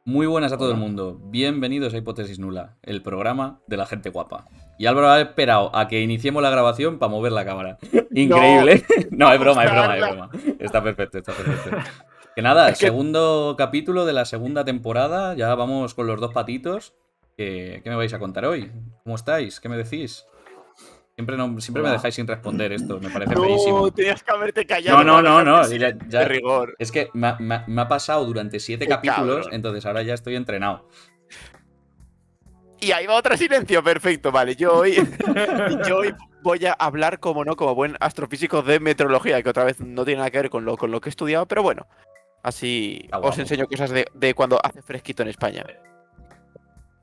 Muy buenas a todo el Hola. mundo. Bienvenidos a Hipótesis Nula, el programa de la gente guapa. Y Álvaro ha esperado a que iniciemos la grabación para mover la cámara. No, Increíble. No, es broma, es broma, es usarla. broma. Está perfecto, está perfecto. Que nada, Es que, segundo capítulo de la segunda temporada. Ya vamos con los dos patitos. ¿Qué me vais a contar hoy? ¿Cómo estáis? ¿Qué me decís? Siempre me hola. dejáis sin responder esto. Me parece No, feísimo. tenías que haberte No, callado no, para no, dejarte el no. silencio de rigor. Es que me ha pasado durante 7 Qué capítulos, cabrón. entonces ahora ya estoy entrenado. Y ahí va otro silencio, perfecto. Vale, yo hoy voy a hablar, como no, como buen astrofísico de meteorología, que otra vez no tiene nada que ver con lo que he estudiado, pero bueno, así Está os guapo. enseño cosas de cuando hace fresquito en España.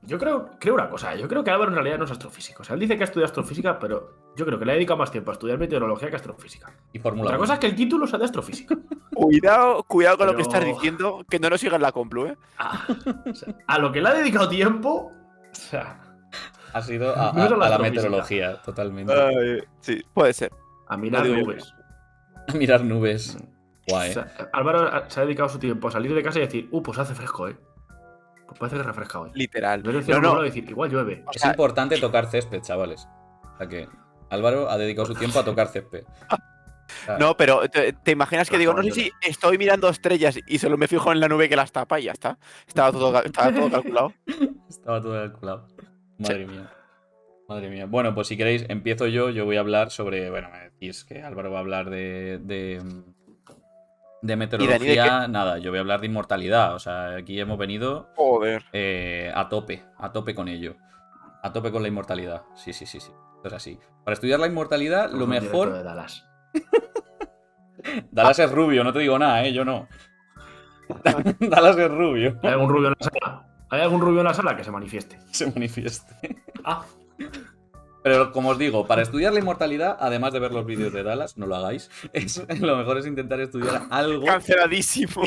Yo creo una cosa, yo creo que Álvaro en realidad no es astrofísico. O sea, él dice que ha estudiado astrofísica, pero yo creo que le ha dedicado más tiempo a estudiar meteorología que astrofísica. Y Fórmula Otra 1. cosa es que el título sea de astrofísica. Cuidado con lo que estás Pero diciendo, que no nos sigan la complu, ¿eh? o sea, a lo que le ha dedicado tiempo, o sea, Ha sido no es a la a la astrofísica. meteorología, totalmente. Sí, puede ser. A Lo mirar digo yo. nubes. A mirar nubes. O Guay. sea, Álvaro se ha dedicado su tiempo a salir de casa y decir, pues hace fresco, ¿eh? Pues parece que refresca hoy. Literal. En vez de decir No, un no. nublado y decir, igual llueve. O Es sea, importante tocar césped, chavales. O sea que Álvaro ha dedicado su tiempo a tocar césped. O sea, no, pero ¿te imaginas que digo, no sé Razones. si estoy mirando estrellas y solo me fijo en la nube que las tapa y ya está? Estaba todo calculado. estaba todo calculado. Sí. Madre mía. Madre mía. Bueno, pues si queréis, empiezo yo. Yo voy a hablar sobre. Bueno, me decís que Álvaro va a hablar de ¿Y Dani de qué? meteorología. Nada, yo voy a hablar de inmortalidad. O sea, aquí hemos venido Joder. a tope con ello. A tope con la inmortalidad. Sí, sí, sí, sí. Esto es así. Para estudiar la inmortalidad, lo Estamos en directo de mejor. Dallas. Dallas es rubio, no te digo nada, yo no. Dallas es rubio. ¿Hay algún rubio en la sala? ¿Hay algún rubio en la sala que se manifieste? Se manifieste. Ah, Pero como os digo, para estudiar la inmortalidad, además de ver los vídeos de Dallas, no lo hagáis. Lo mejor es intentar estudiar algo Canceladísimo.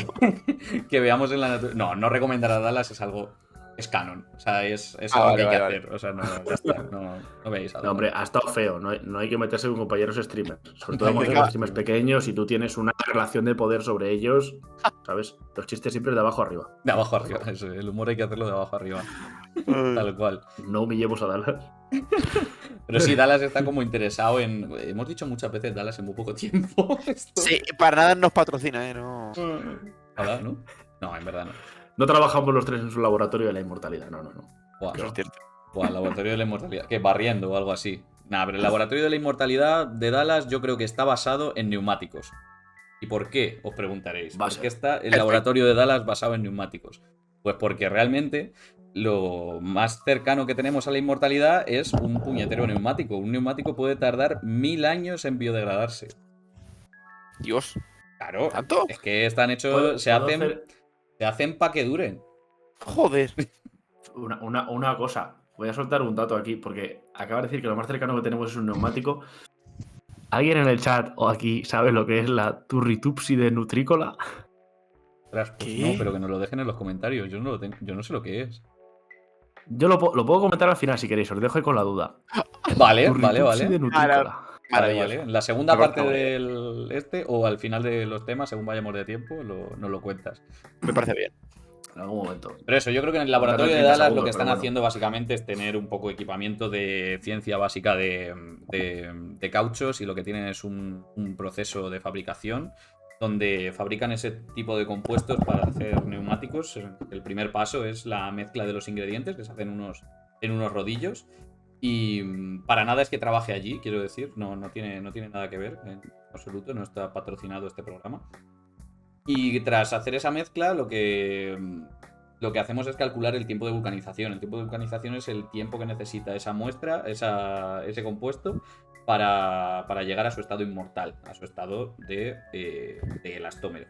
que veamos en la naturaleza. No, no recomendar a Dallas es algo. Es canon. O sea, es Ah, algo que vale, hay que vale, hacer. O sea, no, ya está. No veáis a no, Dallas. hombre, ha estado feo. No hay que meterse con compañeros streamers. Sobre todo hay cuando que son meterse. streamers pequeños y tú tienes una relación de poder sobre ellos. ¿Sabes? Los chistes siempre de abajo arriba. De abajo arriba. Eso, el humor hay que hacerlo de abajo arriba. Tal cual. No humillemos a Dallas. Pero sí, Dallas está como interesado en. Hemos dicho muchas veces Dallas en muy poco tiempo. Esto. Sí, para nada nos patrocina, ¿eh? No. Ojalá, ¿no? No, en verdad no. No trabajamos los tres en su laboratorio de la inmortalidad. No. Buah, Eso es cierto. buah, el laboratorio de la inmortalidad. ¿Qué? Barriendo o algo así. Nah, pero el laboratorio de la inmortalidad de Dallas yo creo que está basado en neumáticos. ¿Y por qué? Os preguntaréis. Va a ¿Por ser. qué está el Perfecto. laboratorio de Dallas basado en neumáticos? Pues porque realmente lo más cercano que tenemos a la inmortalidad es un puñetero neumático. Un neumático puede tardar 1000 años en biodegradarse. Dios. Claro, ¿Tanto? es que están hechos, ¿Puedo se hacer hacen para que duren. Joder. una cosa? Voy a soltar un dato aquí porque acaba de decir que lo más cercano que tenemos es un neumático. ¿Alguien en el chat o aquí sabe lo que es la turritupsi de Nutrícola? Ostras, pues ¿Qué? no, pero que nos lo dejen en los comentarios. Yo no lo tengo, yo no sé lo que es. Yo lo puedo comentar al final si queréis, os dejo ahí con la duda. Vale, Turritupsi vale. de Nutrícola. Vale, Maravilloso. vale. En la segunda Me parte parece del o al final de los temas, según vayamos de tiempo, nos lo cuentas. Me parece bien. En algún momento. Pero eso, yo creo que en el laboratorio de 30 Dallas lo segundos, que están pero bueno. haciendo básicamente es tener un poco de equipamiento de ciencia básica de cauchos y lo que tienen es un proceso de fabricación donde fabrican ese tipo de compuestos para hacer neumáticos. El primer paso es la mezcla de los ingredientes que se hacen en unos rodillos. Y para nada es que trabaje allí, quiero decir, no tiene nada que ver en absoluto, no está patrocinado este programa. Y tras hacer esa mezcla, lo que hacemos es calcular el tiempo de vulcanización. El tiempo de vulcanización es el tiempo que necesita esa muestra, ese compuesto, para llegar a su estado inmortal, a su estado de elastómero.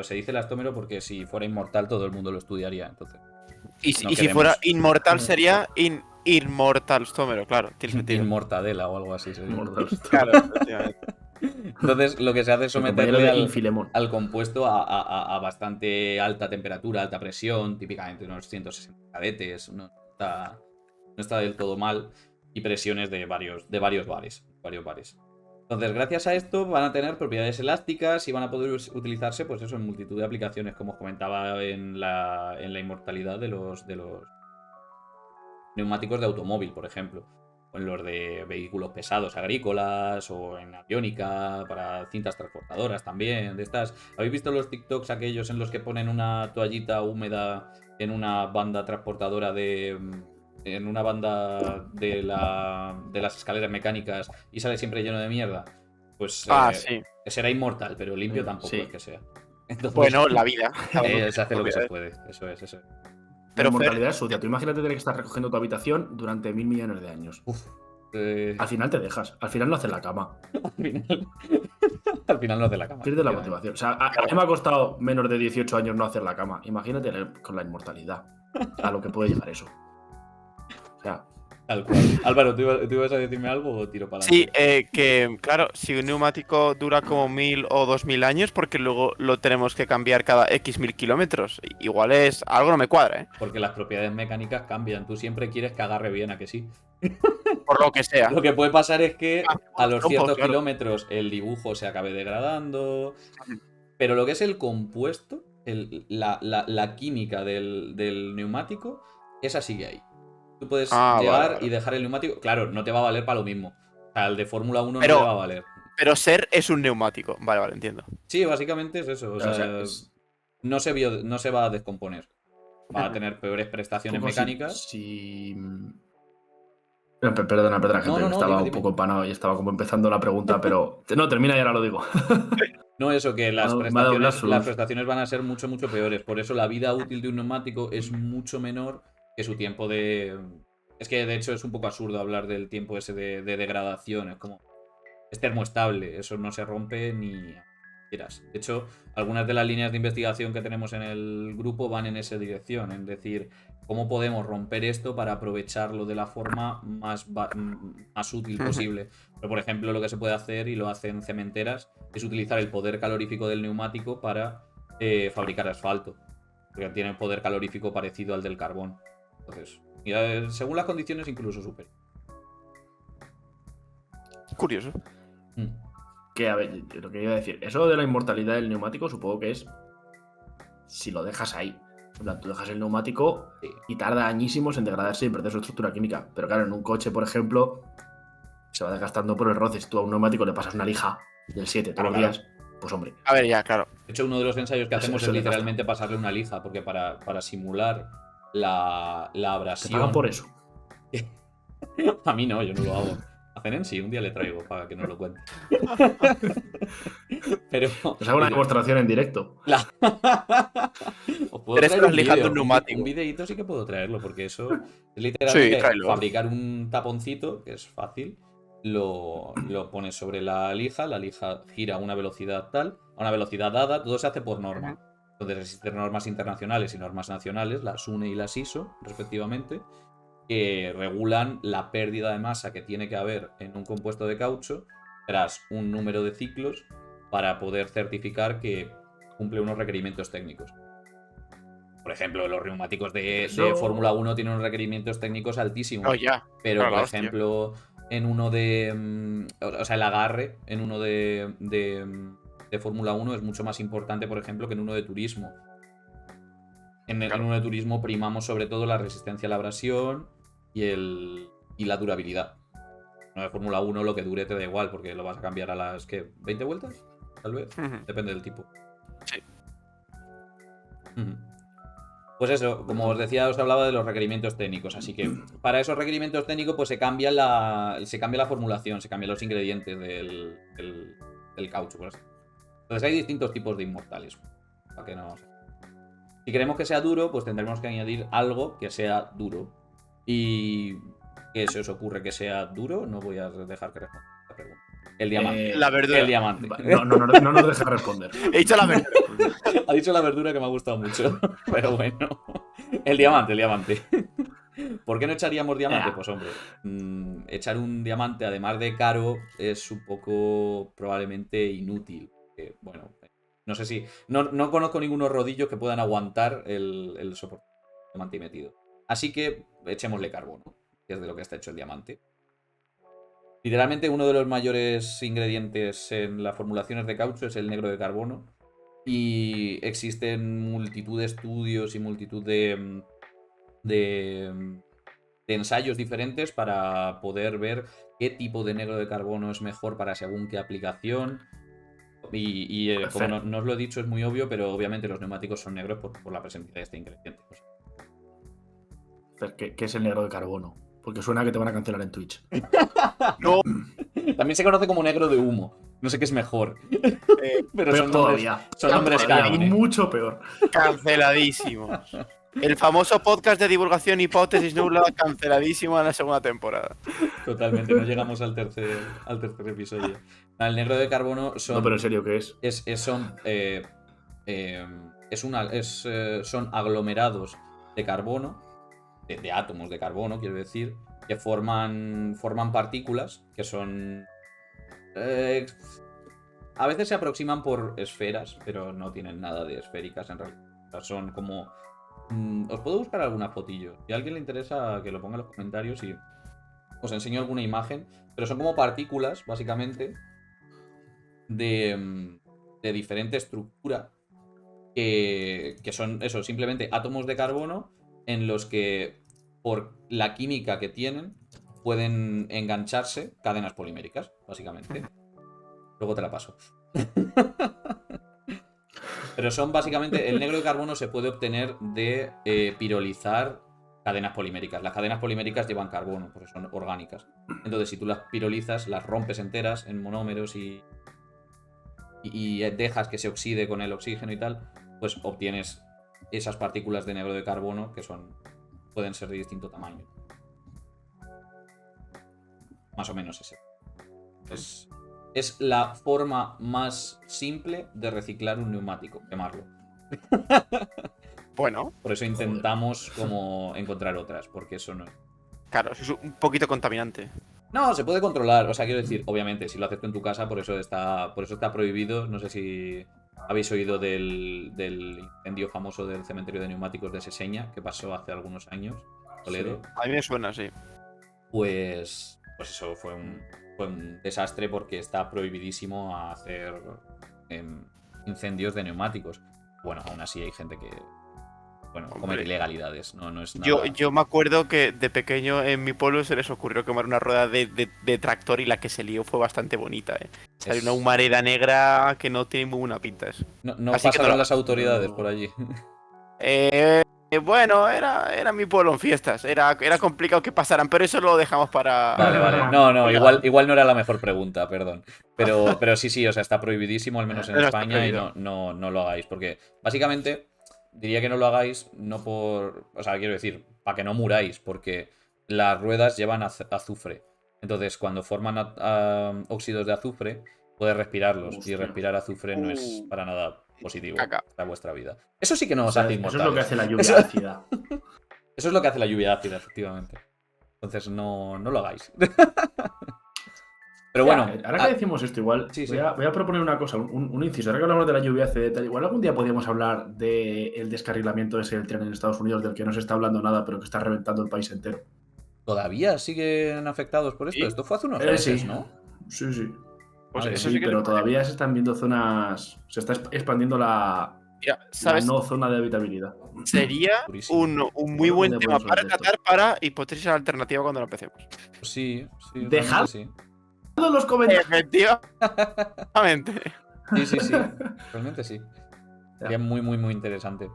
Se dice elastómero porque si fuera inmortal todo el mundo lo estudiaría, entonces. Y No si queremos. fuera inmortal sería Inmortal Stómero, claro. Tiene sentido. Inmortadela o algo así sería. Claro, efectivamente. Entonces lo que se hace es El compañero someterle de Infilemón. al compuesto a bastante alta temperatura, alta presión, típicamente unos 160 cadetes, no está del todo mal, y presiones de varios bares. Entonces, gracias a esto van a tener propiedades elásticas y van a poder utilizarse, pues eso, en multitud de aplicaciones, como os comentaba en la inmortalidad de los neumáticos de automóvil, por ejemplo. O en los de vehículos pesados agrícolas, o en aviónica, para cintas transportadoras también, de estas. ¿Habéis visto los TikToks aquellos en los que ponen una toallita húmeda en una banda transportadora en una banda de las escaleras mecánicas y sale siempre lleno de mierda? Pues Sí. será inmortal, pero limpio Sí, tampoco sí. es que sea. Entonces, Bueno, la vida. se hace lo que se puede. Eso es. La Pero, Fer, inmortalidad es sucia. Tú imagínate tener que estar recogiendo tu habitación durante 1000 millones de años. Uf, Al final te dejas. Al final no haces la cama. al final no hace la cama. Pierdes la motivación. O sea, a mí me ha costado menos de 18 años no hacer la cama. Imagínate con la inmortalidad. A lo que puede llegar eso. O sea, Tal cual. Álvaro, ¿tú ibas a decirme algo o tiro para sí, adelante? que claro, si un neumático dura como 1000 o 2000 años, porque luego lo tenemos que cambiar cada X mil kilómetros. Igual es. Algo no me cuadra, ¿eh? Porque las propiedades mecánicas cambian. Tú siempre quieres que agarre bien, ¿a que sí? Por lo que sea. Lo que puede pasar es que a los trompos, ciertos claro. kilómetros el dibujo se acabe degradando. Pero lo que es el compuesto, la química del neumático, esa sigue ahí. Tú puedes llegar Vale. y dejar el neumático. Claro, no te va a valer para lo mismo. O sea, el de Fórmula 1 Pero- no le va a valer. Pero ser es un neumático. Vale, entiendo. Sí, básicamente es eso. O sea, no se va a descomponer. Va a tener peores prestaciones poco mecánicas. Perdona, que No, estaba dime. un poco empanado y estaba como empezando la pregunta, pero. No, termina y ahora lo digo. No, eso, que las Me ha dado un lapsus. prestaciones van a ser mucho, mucho peores. Por eso la vida útil de un neumático es mucho menor que su tiempo de. Es que de hecho es un poco absurdo hablar del tiempo ese de degradación. Es como. Es termoestable, eso no se rompe ni quieras. De hecho, algunas de las líneas de investigación que tenemos en el grupo van en esa dirección, en decir, ¿cómo podemos romper esto para aprovecharlo de la forma más útil posible? Pero, por ejemplo, lo que se puede hacer, y lo hacen cementeras, es utilizar el poder calorífico del neumático para fabricar asfalto. Porque tiene un poder calorífico parecido al del carbón. Entonces, según las condiciones, incluso superior. Curioso. Que, a ver, lo que iba a decir, eso de la inmortalidad del neumático supongo que es si lo dejas ahí. En plan, tú dejas el neumático y tarda añísimos en degradarse y en perder su estructura química. Pero claro, en un coche, por ejemplo, se va desgastando por el roce. Si tú a un neumático le pasas una lija del 7 todos los días, pues hombre. A ver, ya, claro. De hecho, uno de los ensayos que hacemos Eso es le literalmente pasarle una lija, porque para simular la Te abrasión. pagan por eso. A mí no, yo no lo hago. A Zen sí, un día le traigo para que nos lo cuente. Pero. Os hago una demostración en directo. Os puedo Tres traer horas un lijando vídeo. un neumático. Un videíto sí que puedo traerlo, porque eso es literalmente tráelo. fabricar un taponcito, que es fácil. Lo pones sobre la lija gira a una velocidad tal, a una velocidad dada, todo se hace por norma. Entonces existen normas internacionales y normas nacionales, las UNE y las ISO, respectivamente, que regulan la pérdida de masa que tiene que haber en un compuesto de caucho tras un número de ciclos para poder certificar que cumple unos requerimientos técnicos. Por ejemplo, los neumáticos de Fórmula 1 tienen unos requerimientos técnicos altísimos. Oh, ya. Pero, Claro, por hostia. ejemplo, en uno de. O sea, el agarre en uno de Fórmula 1 es mucho más importante, por ejemplo, que en uno de turismo. En uno de turismo primamos sobre todo la resistencia a la abrasión y la durabilidad. En uno de Fórmula 1 lo que dure te da igual, porque lo vas a cambiar a las, ¿qué? ¿20 vueltas? Tal vez. Depende del tipo. Sí. Pues eso, como os decía, os hablaba de los requerimientos técnicos, así que para esos requerimientos técnicos pues se cambia la formulación, se cambian los ingredientes del caucho. Por así. Entonces hay distintos tipos de inmortales. Para que no... Si queremos que sea duro, pues tendremos que añadir algo que sea duro. ¿Y qué se os ocurre que sea duro? No voy a dejar que responda la pregunta. El diamante. La verdura. El diamante. No nos deja responder. He dicho la verdura. Ha dicho la verdura que me ha gustado mucho. Pero bueno. El diamante. ¿Por qué no echaríamos diamante? Pues hombre, echar un diamante, además de caro, es un poco probablemente inútil. Bueno, no sé si... No conozco ningunos rodillos que puedan aguantar el soporte de diamante metido. Así que echémosle carbono, que es de lo que está hecho el diamante. Literalmente uno de los mayores ingredientes en las formulaciones de caucho es el negro de carbono. Y existen multitud de estudios y multitud de ensayos diferentes para poder ver qué tipo de negro de carbono es mejor para según qué aplicación. Y como no os lo he dicho, es muy obvio, pero obviamente los neumáticos son negros por la presencia de este ingrediente. ¿Qué es el negro de carbono? Porque suena que te van a cancelar en Twitch. No, También se conoce como negro de humo. No sé qué es mejor. Pero Peor son todavía. nombres canon, ¿eh? Mucho peor. canceladísimos. El famoso podcast de divulgación hipótesis nula canceladísimo en la segunda temporada. Totalmente, no llegamos al tercer episodio. El negro de carbono son. No, pero en serio, ¿qué es? Son aglomerados de carbono, de átomos de carbono, quiero decir, que forman partículas que son. A veces se aproximan por esferas, pero no tienen nada de esféricas en realidad. O sea, son como. Os puedo buscar alguna fotillo. Si a alguien le interesa, que lo ponga en los comentarios y os enseño alguna imagen. Pero son como partículas, básicamente, de diferente estructura. Que son eso, simplemente átomos de carbono en los que, por la química que tienen, pueden engancharse cadenas poliméricas, básicamente. Luego te la paso. Pero son básicamente, el negro de carbono se puede obtener de pirolizar cadenas poliméricas. Las cadenas poliméricas llevan carbono, porque son orgánicas. Entonces, si tú las pirolizas, las rompes enteras en monómeros y dejas que se oxide con el oxígeno y tal, pues obtienes esas partículas de negro de carbono que pueden ser de distinto tamaño. Más o menos ese. Es la forma más simple de reciclar un neumático, quemarlo. Bueno. Por eso intentamos como encontrar otras, porque eso no. Claro, eso es un poquito contaminante. No, se puede controlar. O sea, quiero decir, obviamente, si lo haces tú en tu casa, por eso está prohibido. No sé si habéis oído del incendio famoso del cementerio de neumáticos de Seseña, que pasó hace algunos años, Toledo. Sí, a mí me suena, sí. Pues eso fue un desastre porque está prohibidísimo hacer incendios de neumáticos. Bueno, aún así hay gente que comete ilegalidades, no es nada. Yo me acuerdo que de pequeño en mi pueblo se les ocurrió quemar una rueda de tractor y la que se lió fue bastante bonita, ¿eh? Salió una humareda negra que no tiene muy buena pinta eso. No pasaron las autoridades por allí. Bueno, era mi pueblo en fiestas. Era complicado que pasaran, pero eso lo dejamos para. Vale. No, igual no era la mejor pregunta, perdón. Pero sí, o sea, está prohibidísimo, al menos en España, y no lo hagáis. Porque básicamente diría que no lo hagáis, no por. O sea, quiero decir, para que no muráis, porque las ruedas llevan azufre. Entonces, cuando forman óxidos de azufre, puedes respirarlos. Hostia. Y respirar azufre no es para nada positivo Caca. para vuestra vida. Eso sí que no os hace inmortales. Eso es lo que hace la lluvia ácida. Eso es lo que hace la lluvia ácida, efectivamente. Entonces no lo hagáis. Pero bueno. Ahora que decimos esto, igual sí. Voy a proponer una cosa, un inciso. Ahora que hablamos de la lluvia ácida, igual algún día podríamos hablar del descarrilamiento ese del tren en Estados Unidos, del que no se está hablando nada, pero que está reventando el país entero. ¿Todavía siguen afectados por esto? Sí. Esto fue hace unos meses, Sí. ¿no? Sí. Pues Vale, eso Sí, sí que pero se- todavía se están viendo zonas. Se está expandiendo la Mira, ¿sabes? no zona de habitabilidad. Sería Durísimo. un muy buen ¿Dónde tema podemos para hablar de esto? tratar para hipótesis alternativa cuando lo empecemos. Sí, Dejad- realmente sí. Todos los comentarios. Efectivamente. Sí. Realmente sí. Sería muy interesante.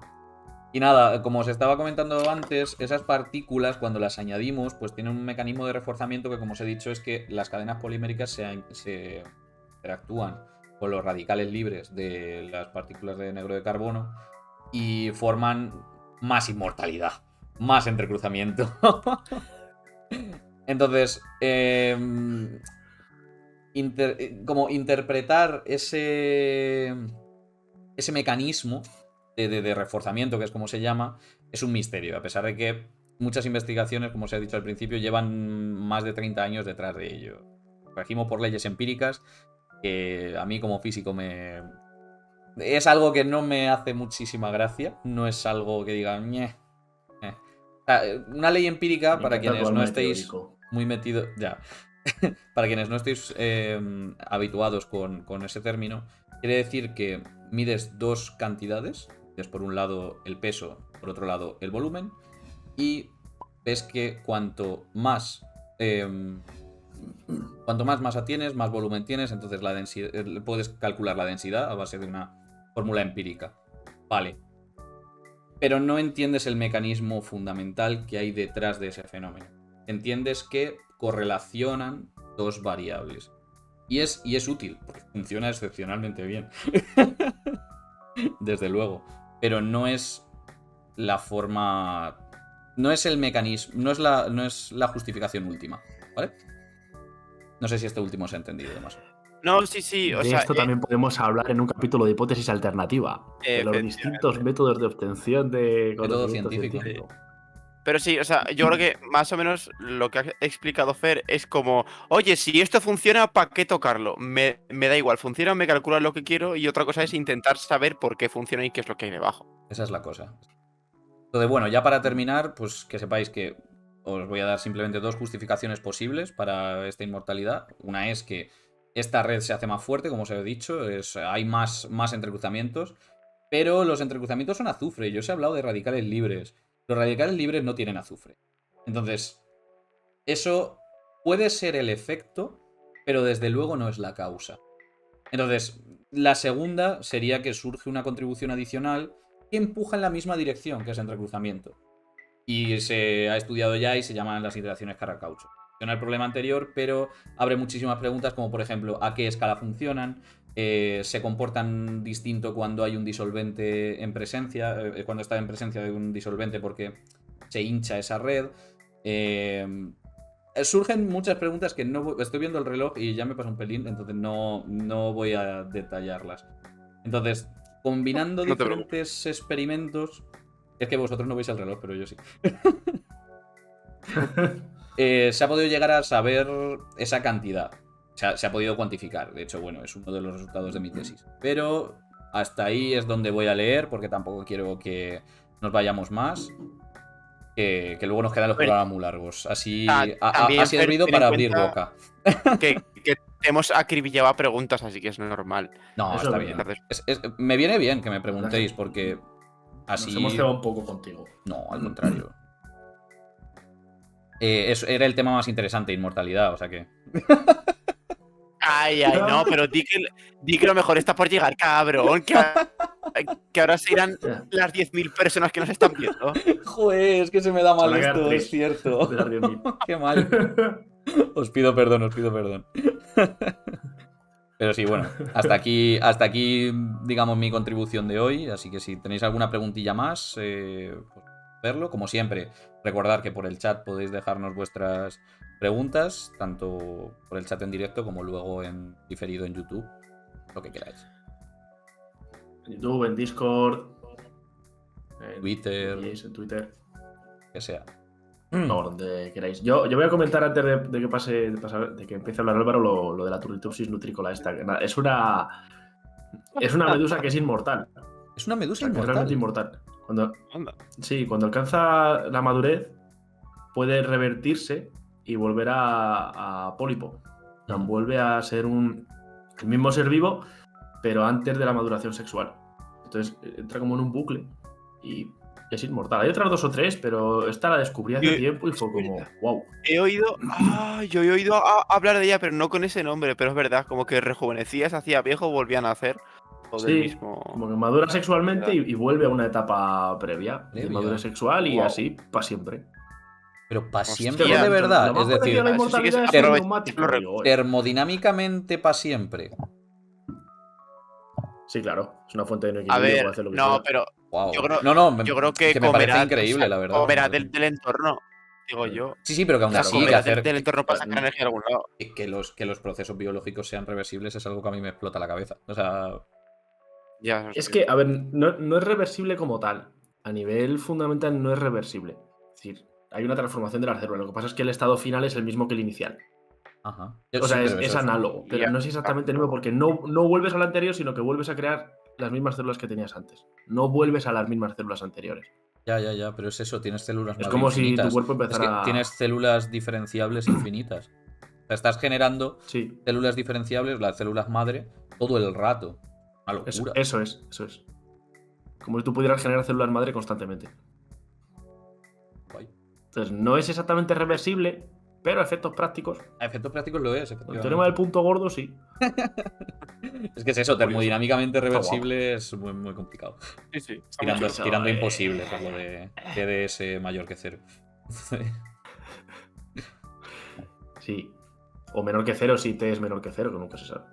Y nada, como os estaba comentando antes, esas partículas, cuando las añadimos, pues tienen un mecanismo de reforzamiento que, como os he dicho, es que las cadenas poliméricas se interactúan con los radicales libres de las partículas de negro de carbono y forman más inmortalidad, más entrecruzamiento. Entonces, como interpretar ese mecanismo de reforzamiento, que es como se llama, es un misterio, a pesar de que muchas investigaciones, como os he dicho al principio, llevan más de 30 años detrás de ello. Regimos por leyes empíricas que a mí como físico es algo que no me hace muchísima gracia, no es algo que diga ñe. O sea, una ley empírica, para quienes no estéis muy metidos, ya. para quienes no estéis habituados con ese término, quiere decir que mides dos cantidades. Mides por un lado el peso, por otro lado el volumen, y ves que cuanto más masa tienes, más volumen tienes, entonces la densidad, puedes calcular la densidad a base de una fórmula empírica. Vale. Pero no entiendes el mecanismo fundamental que hay detrás de ese fenómeno. Entiendes que correlacionan dos variables. Y es útil, porque funciona excepcionalmente bien. Desde luego. Pero no es la forma... No es el mecanismo, no es la justificación última, ¿vale? No sé si este último se ha entendido demasiado. No, sí, o De sea, esto también podemos hablar en un capítulo de hipótesis alternativa. De los distintos métodos de obtención de Método conocimiento científico. pero sí, o sea, yo creo que más o menos lo que ha explicado Fer es como, oye, si esto funciona, ¿para qué tocarlo? Me da igual, funciona, me calcula lo que quiero y otra cosa es intentar saber por qué funciona y qué es lo que hay debajo. Esa es la cosa. Entonces, bueno, ya para terminar, pues que sepáis que os voy a dar simplemente dos justificaciones posibles para esta inmortalidad. Una es que esta red se hace más fuerte, como os he dicho, hay más entrecruzamientos, pero los entrecruzamientos son azufre. Yo os he hablado de radicales libres. Los radicales libres no tienen azufre. Entonces, eso puede ser el efecto, pero desde luego no es la causa. Entonces, la segunda sería que surge una contribución adicional que empuja en la misma dirección que ese entrecruzamiento. Y se ha estudiado ya y se llaman las interacciones Carra-Caucho. Funciona el problema anterior, pero abre muchísimas preguntas como, por ejemplo, ¿a qué escala funcionan? ¿Se comportan distinto cuando hay un disolvente en presencia? Cuando está en presencia de un disolvente porque se hincha esa red. Surgen muchas preguntas que no... Estoy viendo el reloj y ya me pasa un pelín, entonces no voy a detallarlas. Entonces, combinando No te diferentes experimentos... Es que vosotros no veis el reloj, pero yo sí. Se ha podido llegar a saber esa cantidad. Se ha podido cuantificar. De hecho, bueno, es uno de los resultados de mi tesis. Pero hasta ahí es donde voy a leer, porque tampoco quiero que nos vayamos más. Que luego nos quedan los programas muy largos. Así ha servido para abrir boca. Que hemos acribillado a preguntas, así que es normal. No, Eso está es bien. verdad. Me viene bien que me preguntéis, porque así... Nos hemos cebado un poco contigo. No, al contrario. Era el tema más interesante, inmortalidad, o sea que... Ay, no, pero di que lo mejor está por llegar, cabrón. Que ahora se irán las 10.000 personas que nos están viendo. Joder, es que se me da mal Se van a quedar esto, tres es cierto. de las 10.000. Qué mal. Os pido perdón. Pero sí, bueno, hasta aquí, digamos, mi contribución de hoy. Así que si tenéis alguna preguntilla más, pues verlo. Como siempre, recordad que por el chat podéis dejarnos vuestras preguntas, tanto por el chat en directo como luego en diferido en YouTube, lo que queráis. En YouTube, en Discord, en Twitter, en Twitter, que sea. no, donde queráis. Yo voy a comentar antes de que empiece a hablar Álvaro lo de la turritopsis nutrícola esta. Es una medusa que es inmortal. Es una medusa Que es realmente inmortal. Cuando alcanza la madurez, puede revertirse y volver a pólipo. O sea, vuelve a ser el mismo ser vivo, pero antes de la maduración sexual. Entonces entra como en un bucle y es inmortal. Hay otras 2 o 3, pero esta la descubrí hace tiempo y fue como, wow. Yo he oído hablar de ella, pero no con ese nombre. Pero es verdad, como que rejuvenecía, se hacía viejo, volvían a hacer. Sí, como que madura sexualmente y vuelve a una etapa previa de madurez sexual y así para siempre. Pero para Hostia, siempre de verdad, es decir, la inmortalidad sí que es es neumático. termodinámicamente para siempre. Sí, claro, es una fuente de no A equilibrio, ver, puede hacer lo que no, sea. pero Wow. yo creo, yo creo que me parece comerá, increíble, o sea, la verdad. comerá del entorno, digo yo. Sí, pero que aún O sea, así, que comerá hacer del entorno para sacar energía de algún lado. que los procesos biológicos sean reversibles es algo que a mí me explota la cabeza. O sea, Ya, Es que, a ver, no es reversible como tal. A nivel fundamental no es reversible. Es decir, hay una transformación de las células. Lo que pasa es que el estado final es el mismo que el inicial. ajá. O sea, Sí, pero es eso análogo, pero Ya. no es exactamente el mismo porque no vuelves al anterior, sino que vuelves a crear las mismas células que tenías antes. No vuelves a las mismas células anteriores. Ya, pero es eso, tienes células Es más como si infinitas. tu cuerpo Es que empezara a... tienes células diferenciables infinitas. sea, estás generando Sí, células diferenciables, las células madre, todo el rato. Una locura. eso es. Como si tú pudieras generar células madre constantemente. Guay. Entonces, no es exactamente reversible, pero a efectos prácticos. A efectos prácticos lo es, El efectivamente. teorema del punto gordo, sí. Es que es eso, Curioso. termodinámicamente Está reversible es muy, muy complicado. Sí, sí. Tirando imposible por lo de TDS mayor que 0. Sí. O menor que 0 si T es menor que 0, que nunca se sabe.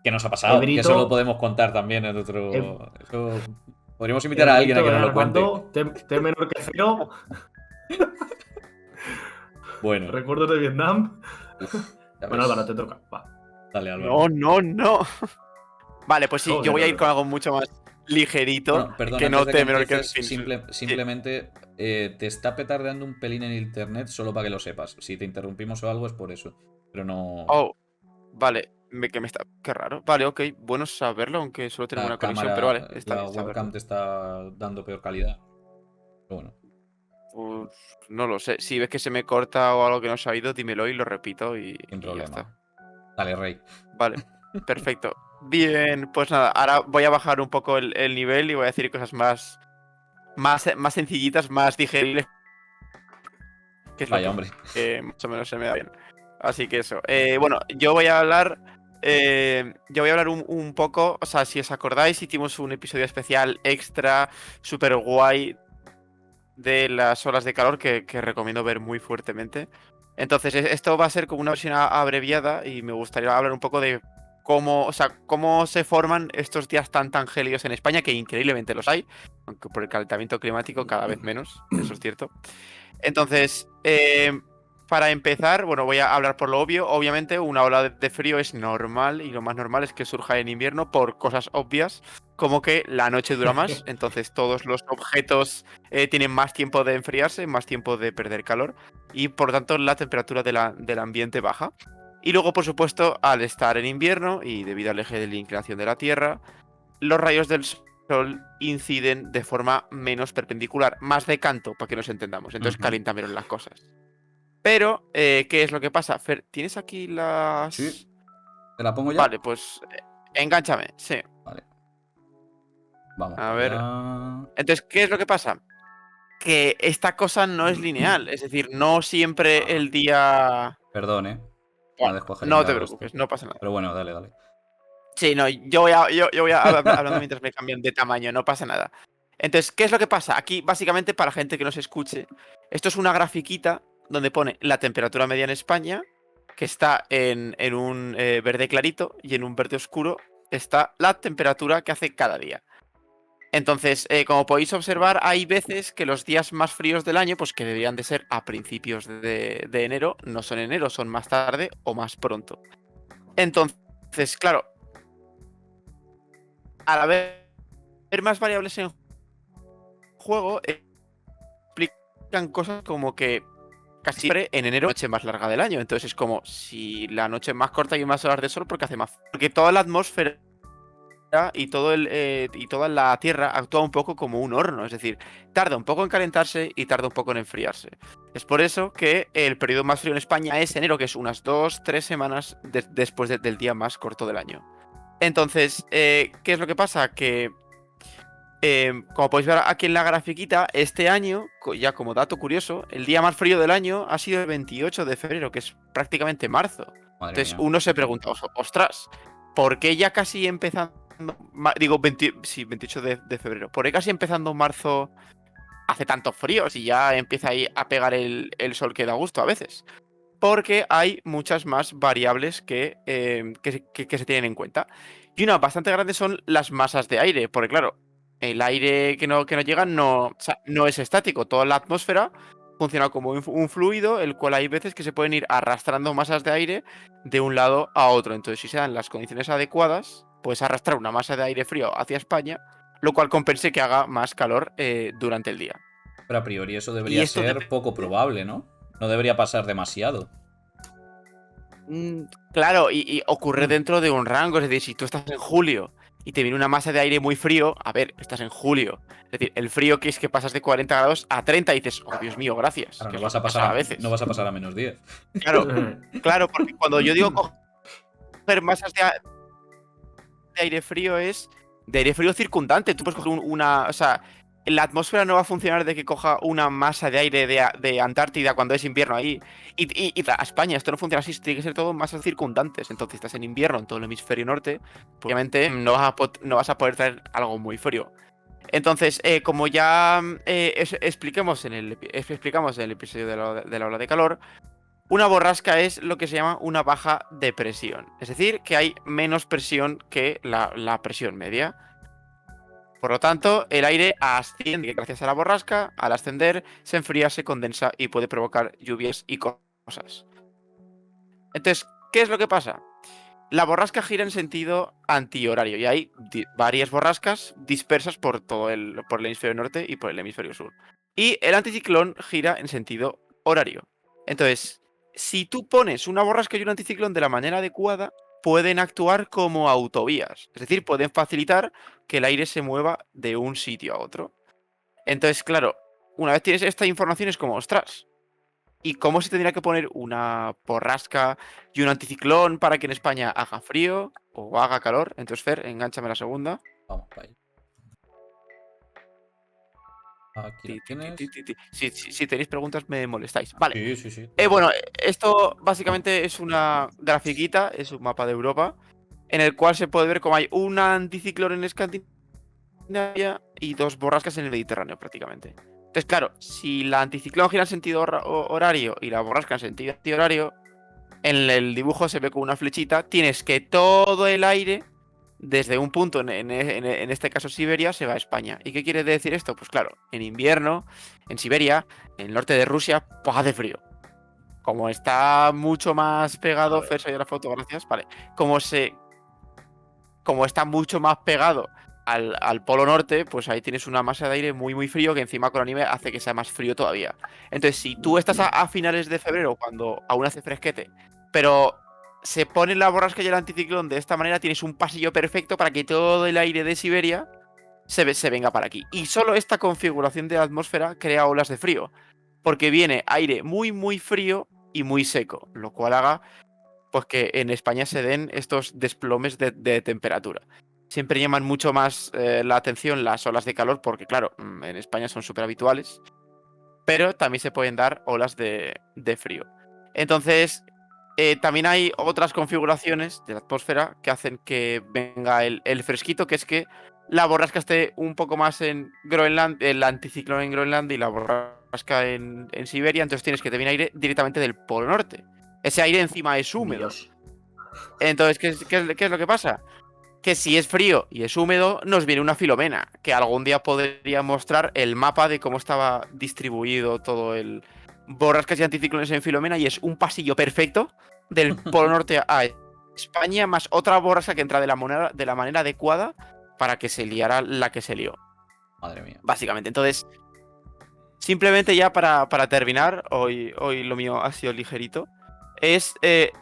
¿Qué nos ha pasado? Edrito- Que eso lo podemos contar también en otro. Eso... Podríamos invitar El a alguien a grito que de nos lo cuente. Armando, T menor que 0. Bueno, Recuerdos de Vietnam. ya Bueno, ves. Álvaro, te toca. Va. Dale, Álvaro. No. Vale, pues sí, Joder, yo voy a ir Álvaro. con algo mucho más ligerito. Bueno, perdón, que antes no de te que menor que empieces, sí. simplemente te está petardeando un pelín en internet solo para que lo sepas. Si te interrumpimos o algo es por eso. Pero no. Oh, vale. Qué raro. Vale, ok. Bueno saberlo, aunque solo tenemos La una conexión, cámara, pero vale. Está la bien webcam saberlo. te está dando peor calidad. Pero bueno. Pues, no lo sé. Si ves que se me corta o algo que no he sabido, dímelo y lo repito y Sin ya está. problema. Dale, Rey. Vale, perfecto. Bien, pues nada, ahora voy a bajar un poco el nivel y voy a decir cosas más sencillitas, más digeribles, que es lo Vaya, hombre. que más o menos se me da bien. Así que eso. Bueno, yo voy a hablar. Un poco. O sea, si os acordáis, hicimos un episodio especial extra, super guay, de las olas de calor que recomiendo ver muy fuertemente. Entonces, esto va a ser como una versión abreviada y me gustaría hablar un poco de cómo se forman estos días tan gélidos en España, que increíblemente los hay, aunque por el calentamiento climático cada vez menos, eso es cierto. Entonces, para empezar, bueno, voy a hablar por lo obvio. Obviamente, una ola de frío es normal y lo más normal es que surja en invierno por cosas obvias, como que la noche dura más, entonces todos los objetos tienen más tiempo de enfriarse, más tiempo de perder calor y por lo tanto la temperatura del ambiente baja. Y luego, por supuesto, al estar en invierno y debido al eje de la inclinación de la Tierra, los rayos del sol inciden de forma menos perpendicular, más de canto, para que nos entendamos. Entonces calientan menos las cosas. Pero, ¿qué es lo que pasa? Fer, ¿tienes aquí las...? Sí. ¿Te la pongo ya? Vale, pues engánchame, sí. Vale. Vamos. A ver. allá. Entonces, ¿qué es lo que pasa? Que esta cosa no es lineal. Es decir, no siempre el día... Perdón, Me ha Bueno, descogerado no te esto. preocupes, no pasa nada. Pero bueno, dale. Sí, no, yo voy hablando mientras me cambian de tamaño, no pasa nada. Entonces, ¿qué es lo que pasa? Aquí, básicamente, para la gente que nos escuche, esto es una grafiquita donde pone la temperatura media en España, que está en un verde clarito, y en un verde oscuro está la temperatura que hace cada día. Entonces, como podéis observar, hay veces que los días más fríos del año, pues que deberían de ser a principios de enero, no son enero, son más tarde o más pronto. Entonces, claro, al haber más variables en juego, explican cosas como que casi siempre en enero es la noche más larga del año. Entonces es como si la noche es más corta y hay más horas de sol porque hace más. Porque toda la atmósfera y toda la Tierra actúa un poco como un horno. Es decir, tarda un poco en calentarse y tarda un poco en enfriarse. Es por eso que el periodo más frío en España es enero, que es unas 2-3 semanas después del día más corto del año. Entonces, ¿qué es lo que pasa? Que, como podéis ver aquí en la grafiquita, este año, ya como dato curioso, el día más frío del año ha sido el 28 de febrero, que es prácticamente marzo. Madre Entonces, mía. uno se pregunta, ostras, ¿por qué ya casi empezando... Digo, 28 de febrero. ¿Por qué casi empezando marzo hace tanto frío? Si ya empieza ahí a pegar el sol que da gusto a veces. Porque hay muchas más variables que se tienen en cuenta. Y una bastante grande son las masas de aire, porque claro, el aire que nos llega no es estático. Toda la atmósfera funciona como un fluido, el cual hay veces que se pueden ir arrastrando masas de aire de un lado a otro. Entonces, si se dan las condiciones adecuadas, puedes arrastrar una masa de aire frío hacia España, lo cual compense que haga más calor durante el día. Pero a priori eso debería esto ser poco probable, ¿no? No debería pasar demasiado. Claro, y ocurre dentro de un rango. Es decir, si tú estás en julio y te viene una masa de aire muy frío, a ver, estás en julio. Es decir, el frío que es que pasas de 40 grados a 30 y dices, oh Dios mío, gracias. Claro, que no es vas lo a que pasa pasar a veces. no vas a pasar a -10. Claro, claro, porque cuando yo digo coger masas de aire frío es de aire frío circundante. Tú puedes coger una. O sea, la atmósfera no va a funcionar de que coja una masa de aire de Antártida cuando es invierno ahí. Y a España, esto no funciona así, tiene que ser todo masas circundantes. Entonces, estás en invierno en todo el hemisferio norte, pues, obviamente no vas a poder traer algo muy frío. Entonces, como ya explicamos en el episodio de la ola de calor, una borrasca es lo que se llama una baja de presión. Es decir, que hay menos presión que la presión media. Por lo tanto, el aire asciende gracias a la borrasca. Al ascender, se enfría, se condensa y puede provocar lluvias y cosas. Entonces, ¿qué es lo que pasa? La borrasca gira en sentido antihorario y hay varias borrascas dispersas por por el hemisferio norte y por el hemisferio sur. Y el anticiclón gira en sentido horario. Entonces, si tú pones una borrasca y un anticiclón de la manera adecuada, pueden actuar como autovías. Es decir, pueden facilitar que el aire se mueva de un sitio a otro. Entonces, claro, una vez tienes esta información es como, ostras, ¿y cómo se tendría que poner una borrasca y un anticiclón para que en España haga frío o haga calor? Entonces, Fer, engánchame la segunda. Vamos, para allá. Aquí la tienes. Si tenéis preguntas, me molestáis. Vale. Sí, sí, sí. Bueno, esto básicamente es una grafiquita, es un mapa de Europa, en el cual se puede ver cómo hay un anticiclón en Escandinavia y dos borrascas en el Mediterráneo, prácticamente. Entonces, claro, si la anticiclón gira en sentido horario y la borrasca en sentido antihorario, en el dibujo se ve con una flechita, tienes que todo el aire, desde un punto, en este caso Siberia, se va a España. ¿Y qué quiere decir esto? Pues claro, en invierno, en Siberia, en el norte de Rusia, pues hace frío. Como está mucho más pegado, Fer, ya la foto, gracias. Vale. Como está mucho más pegado al polo norte, pues ahí tienes una masa de aire muy, muy frío que encima con la nieve hace que sea más frío todavía. Entonces, si tú estás a finales de febrero, cuando aún hace fresquete, pero se pone la borrasca y el anticiclón de esta manera, tienes un pasillo perfecto para que todo el aire de Siberia se venga para aquí. Y solo esta configuración de la atmósfera crea olas de frío, porque viene aire muy, muy frío y muy seco, lo cual haga pues que en España se den estos desplomes de temperatura. Siempre llaman mucho más la atención las olas de calor, porque claro, en España son súper habituales, pero también se pueden dar olas de frío. Entonces, también hay otras configuraciones de la atmósfera que hacen que venga el fresquito, que es que la borrasca esté un poco más en Groenlandia, el anticiclón en Groenlandia y la borrasca en Siberia, entonces tienes que te viene aire directamente del Polo Norte. Ese aire encima es húmedo. Dios. Entonces, ¿qué es lo que pasa? Que si es frío y es húmedo, nos viene una Filomena, que algún día podría mostrar el mapa de cómo estaba distribuido todo el borrascas y anticiclones en Filomena, y es un pasillo perfecto del Polo Norte a España, más otra borrasca que entra de la manera adecuada para que se liara la que se lió. Madre mía. Básicamente. Entonces, simplemente ya para terminar, hoy lo mío ha sido ligerito, es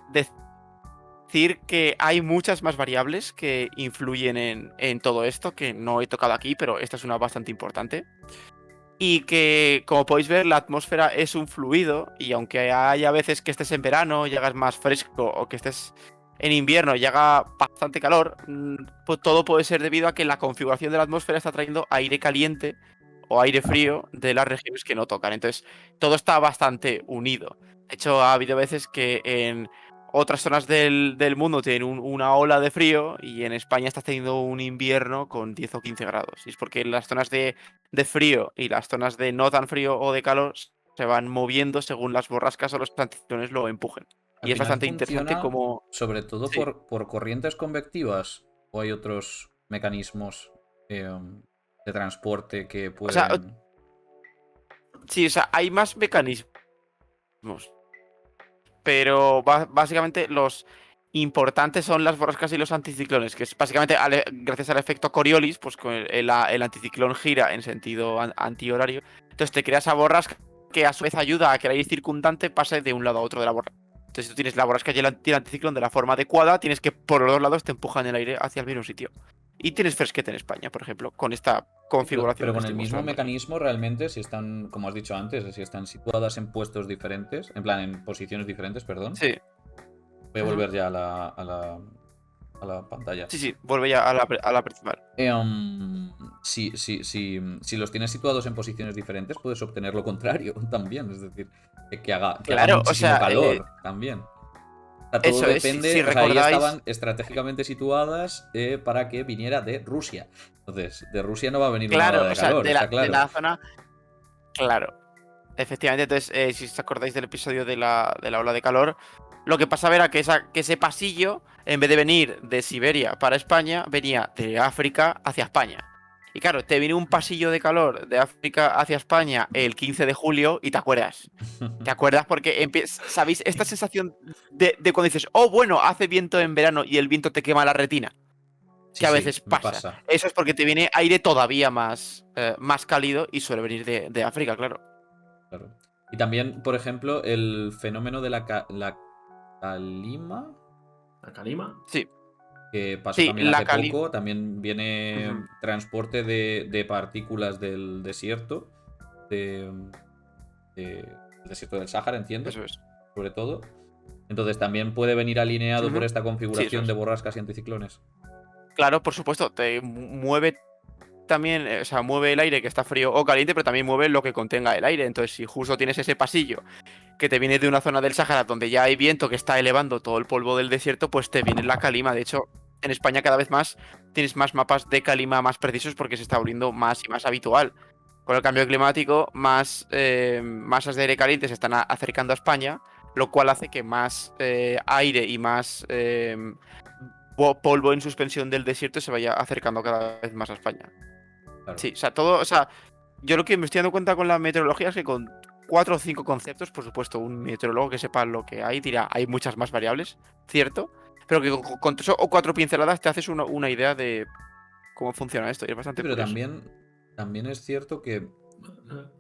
decir que hay muchas más variables que influyen en todo esto, que no he tocado aquí, pero esta es una bastante importante. Y que, como podéis ver, la atmósfera es un fluido, y aunque haya veces que estés en verano y hagas más fresco, o que estés en invierno y haga bastante calor, pues todo puede ser debido a que la configuración de la atmósfera está trayendo aire caliente o aire frío de las regiones que no tocan. Entonces, todo está bastante unido. De hecho, ha habido veces que en otras zonas del mundo tienen una ola de frío y en España estás teniendo un invierno con 10 o 15 grados. Y es porque las zonas de frío y las zonas de no tan frío o de calor se van moviendo según las borrascas o los anticiclones lo empujen. Al Y es final bastante interesante funciona como... sobre todo Sí. por corrientes convectivas, o hay otros mecanismos de transporte que pueden. sea, Sí, o sea, hay más mecanismos. Pero básicamente los importantes son las borrascas y los anticiclones, que es básicamente gracias al efecto Coriolis, pues con el anticiclón gira en sentido antihorario. Entonces te creas esa borrasca que a su vez ayuda a que el aire circundante pase de un lado a otro de la borrasca. Entonces, si tú tienes la borrasca y el anticiclón de la forma adecuada, tienes que por los dos lados te empujan el aire hacia el mismo sitio. Y tienes fresquete en España, por ejemplo, con esta configuración. Pero que con el estoy mismo mostrando aquí. mecanismo, realmente, si están, como has dicho antes, si están situadas en puestos diferentes, en plan, en posiciones diferentes, perdón. Sí. Voy a Ujú. volver ya a la pantalla. Sí, vuelve ya a la principal. Si los tienes situados en posiciones diferentes, puedes obtener lo contrario también. Es decir, que haga Claro, o muchísimo sea, calor también. O sea, todo eso es, si depende. O sea, ahí recordáis, estaban estratégicamente situadas para que viniera de Rusia. Entonces, de Rusia no va a venir una ola claro, de o sea, calor, está de claro. la zona, claro. Efectivamente, entonces, si os acordáis del episodio de la ola de calor, lo que pasaba era que ese pasillo, en vez de venir de Siberia para España, venía de África hacia España. Y claro, te viene un pasillo de calor de África hacia España el 15 de julio y te acuerdas. ¿Te acuerdas? Porque ¿sabéis esta sensación de cuando dices, oh, bueno, hace viento en verano y el viento te quema la retina? Sí, Que a sí, veces me pasa. pasa. Eso es porque te viene aire todavía más cálido y suele venir de África, claro. Claro. Y también, por ejemplo, el fenómeno de la calima, ¿La calima? Sí, que pasó sí, también la hace cali. poco, también viene Ujú. transporte de partículas del desierto, del desierto del Sáhara, entiendo, Eso es. sobre todo. Entonces también puede venir alineado por Ujú. esta Sí, eso configuración de es. borrascas y anticiclones. Claro, por supuesto, te mueve también, o sea, mueve el aire que está frío o caliente, pero también mueve lo que contenga el aire. Entonces, si justo tienes ese pasillo que te viene de una zona del Sáhara donde ya hay viento que está elevando todo el polvo del desierto, pues te viene la calima. De hecho, en España cada vez más tienes más mapas de calima más precisos porque se está volviendo más y más habitual. Con el cambio climático, más masas de aire caliente se están acercando a España, lo cual hace que más aire y más polvo en suspensión del desierto se vaya acercando cada vez más a España. Claro. Sí, o sea, todo, o sea, yo lo que me estoy dando cuenta con la meteorología es que con 4 o 5 conceptos, por supuesto, un meteorólogo que sepa lo que hay dirá, hay muchas más variables, cierto, pero que con 3 o 4 pinceladas te haces una idea de cómo funciona esto y es Sí, bastante pero curioso. también es cierto que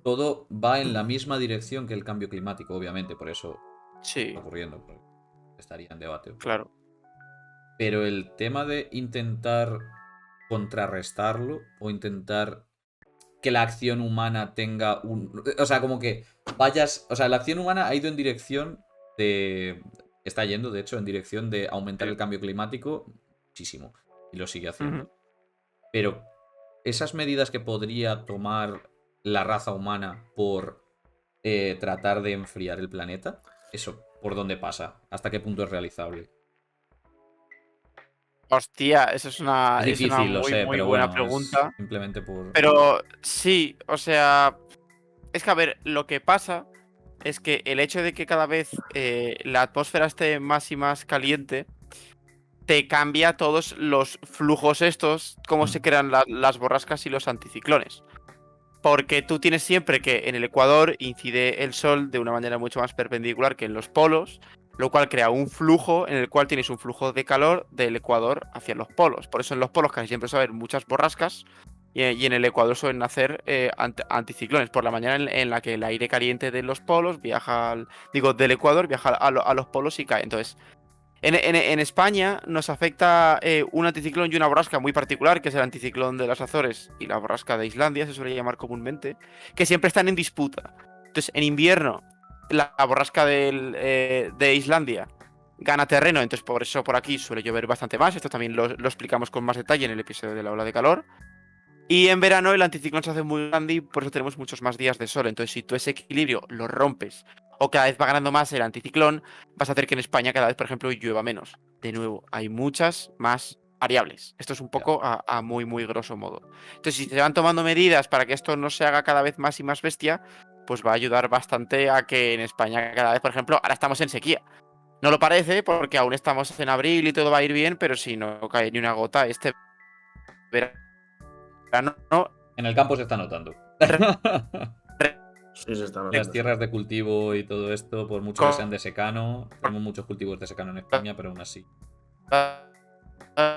todo va en la misma dirección que el cambio climático, obviamente, por eso está Sí, ocurriendo, porque estaría en debate. claro. Pero el tema de intentar contrarrestarlo o intentar que la acción humana tenga un... O sea, como que vayas... O sea, la acción humana ha ido en dirección de... Está yendo, de hecho, en dirección de aumentar Sí. el cambio climático muchísimo. Y lo sigue haciendo. Ujú. Pero esas medidas que podría tomar la raza humana por tratar de enfriar el planeta, ¿eso por dónde pasa? ¿Hasta qué punto es realizable? Hostia, Es es una difícil, lo muy, sé, muy pero buena bueno, es pregunta. simplemente por... Pero sí, o sea, es que a ver, lo que pasa es que el hecho de que cada vez la atmósfera esté más y más caliente, te cambia todos los flujos estos, cómo se crean las borrascas y los anticiclones. Porque tú tienes siempre que en el Ecuador incide el sol de una manera mucho más perpendicular que en los polos, lo cual crea un flujo en el cual tienes un flujo de calor del Ecuador hacia los polos. Por eso en los polos casi siempre suele haber muchas borrascas y en el Ecuador suelen nacer anticiclones. Por la mañana en la que el aire caliente de los polos viaja del Ecuador viaja a los polos y cae. Entonces, en España nos afecta un anticiclón y una borrasca muy particular, que es el anticiclón de las Azores y la borrasca de Islandia, se suele llamar comúnmente, que siempre están en disputa. Entonces, en invierno, la borrasca de Islandia gana terreno, entonces por eso por aquí suele llover bastante más. Esto también lo explicamos con más detalle en el episodio de la ola de calor. Y en verano el anticiclón se hace muy grande y por eso tenemos muchos más días de sol. Entonces, si tú ese equilibrio lo rompes o cada vez va ganando más el anticiclón, vas a hacer que en España cada vez, por ejemplo, llueva menos. De nuevo, hay muchas más variables. Esto es un Ya. poco a muy, muy grosso modo. Entonces, si se van tomando medidas para que esto no se haga cada vez más y más bestia, pues va a ayudar bastante a que en España cada vez, por ejemplo, ahora estamos en sequía. No lo parece porque aún estamos en abril y todo va a ir bien, pero si no cae ni una gota este verano, En el campo se está notando. Sí, se está Las notando. tierras de cultivo y todo esto, por mucho que sean de secano, tenemos muchos cultivos de secano en España, pero aún así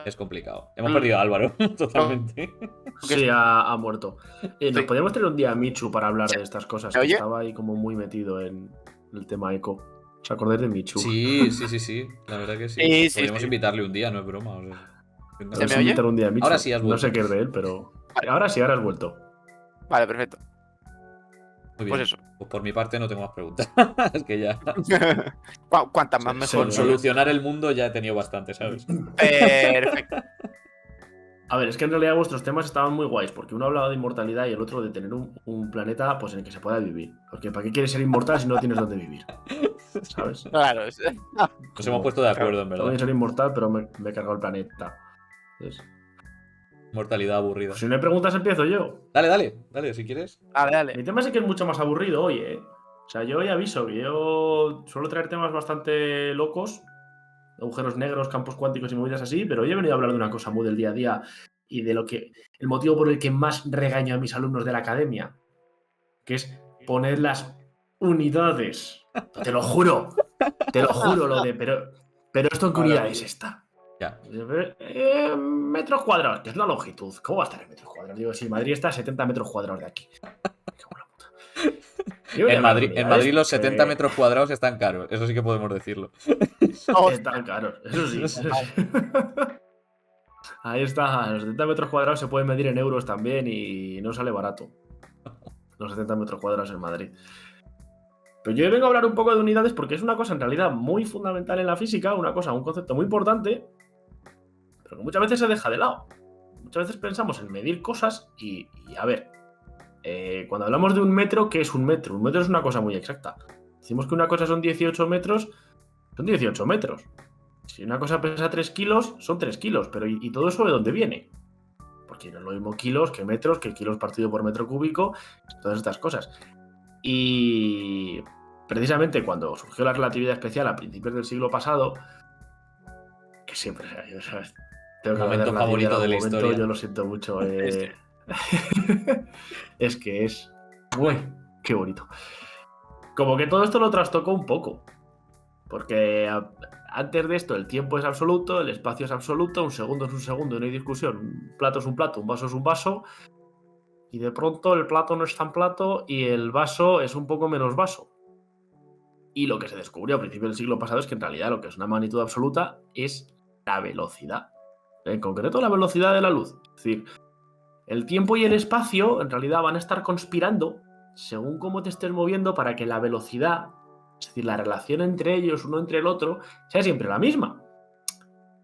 es complicado. Hemos perdido a Álvaro, totalmente. Sí, ha muerto. Nos Sí. podríamos tener un día a Michu para hablar de estas cosas, ¿Se que oye? estaba ahí como muy metido en el tema eco. ¿Os acordáis de Michu? Sí, sí, sí, sí. La verdad que sí. Sí, sí, Podríamos sí. invitarle un día, no es broma. O sea. Venga. ¿Se me Vamos a oye? invitar un día a Michu. Ahora sí has No vuelto. sé qué es de él, pero. Vale. Ahora sí, ahora has vuelto. Vale, perfecto. Muy bien. Pues eso. Pues por mi parte no tengo más preguntas. Es que ya. Cuantas más Sí, mejor. sí, Solucionar el mundo ya he tenido bastante, ¿sabes? Perfecto. A ver, es que en realidad vuestros temas estaban muy guays, porque uno hablaba de inmortalidad y el otro de tener un planeta pues, en el que se pueda vivir. Porque ¿para qué quieres ser inmortal si no tienes dónde vivir? ¿Sabes? Claro. Nos hemos puesto de acuerdo, en Tengo verdad. que ser inmortal, pero me he cargado el planeta. Entonces, Mortalidad aburrida. pues si no hay preguntas, empiezo yo. Dale, si quieres. Dale, Mi dale. tema sí que es mucho más aburrido hoy, ¿eh? O sea, yo hoy aviso que yo suelo traer temas bastante locos, agujeros negros, campos cuánticos y movidas así, pero hoy he venido a hablar de una cosa muy del día a día y de lo que el motivo por el que más regaño a mis alumnos de la academia, que es poner las unidades. Te lo juro, lo de, pero esto en qué unidad es esta. Ya. Metros cuadrados, que es la longitud. ¿Cómo va a estar en metros cuadrados? Digo, si Madrid está a 70 metros cuadrados de aquí. Qué buena puta. Yo voy a En hablar de Madrid, en unidades Madrid los porque 70 metros cuadrados están caros. Eso sí que podemos decirlo. están caros, eso sí. Ahí está, los 70 metros cuadrados se pueden medir en euros también y no sale barato. Los 70 metros cuadrados en Madrid. Pero yo vengo a hablar un poco de unidades porque es una cosa en realidad muy fundamental en la física, un concepto muy importante, pero que muchas veces se deja de lado. Muchas veces pensamos en medir cosas y a ver, cuando hablamos de un metro, ¿qué es un metro? Un metro es una cosa muy exacta. Decimos que una cosa son 18 metros, son 18 metros. Si una cosa pesa 3 kilos, son 3 kilos, pero ¿y todo eso de dónde viene? Porque no es lo mismo kilos que metros, que kilos partido por metro cúbico, todas estas cosas. Y precisamente cuando surgió la relatividad especial a principios del siglo pasado, que siempre, ¿sabes? Tengo que hablar Momento relatividad favorito en de la algún momento, historia. yo lo siento mucho. Es que es. Uy, qué bonito. Como que todo esto lo trastocó un poco. Porque antes de esto el tiempo es absoluto, el espacio es absoluto, un segundo es un segundo, no hay discusión. Un plato es un plato, un vaso es un vaso. Y de pronto el plato no es tan plato y el vaso es un poco menos vaso. Y lo que se descubrió a principios del siglo pasado es que en realidad lo que es una magnitud absoluta es la velocidad. En concreto la velocidad de la luz. Es decir, el tiempo y el espacio en realidad van a estar conspirando según cómo te estés moviendo para que la velocidad, es decir, la relación entre ellos, uno entre el otro, sea siempre la misma.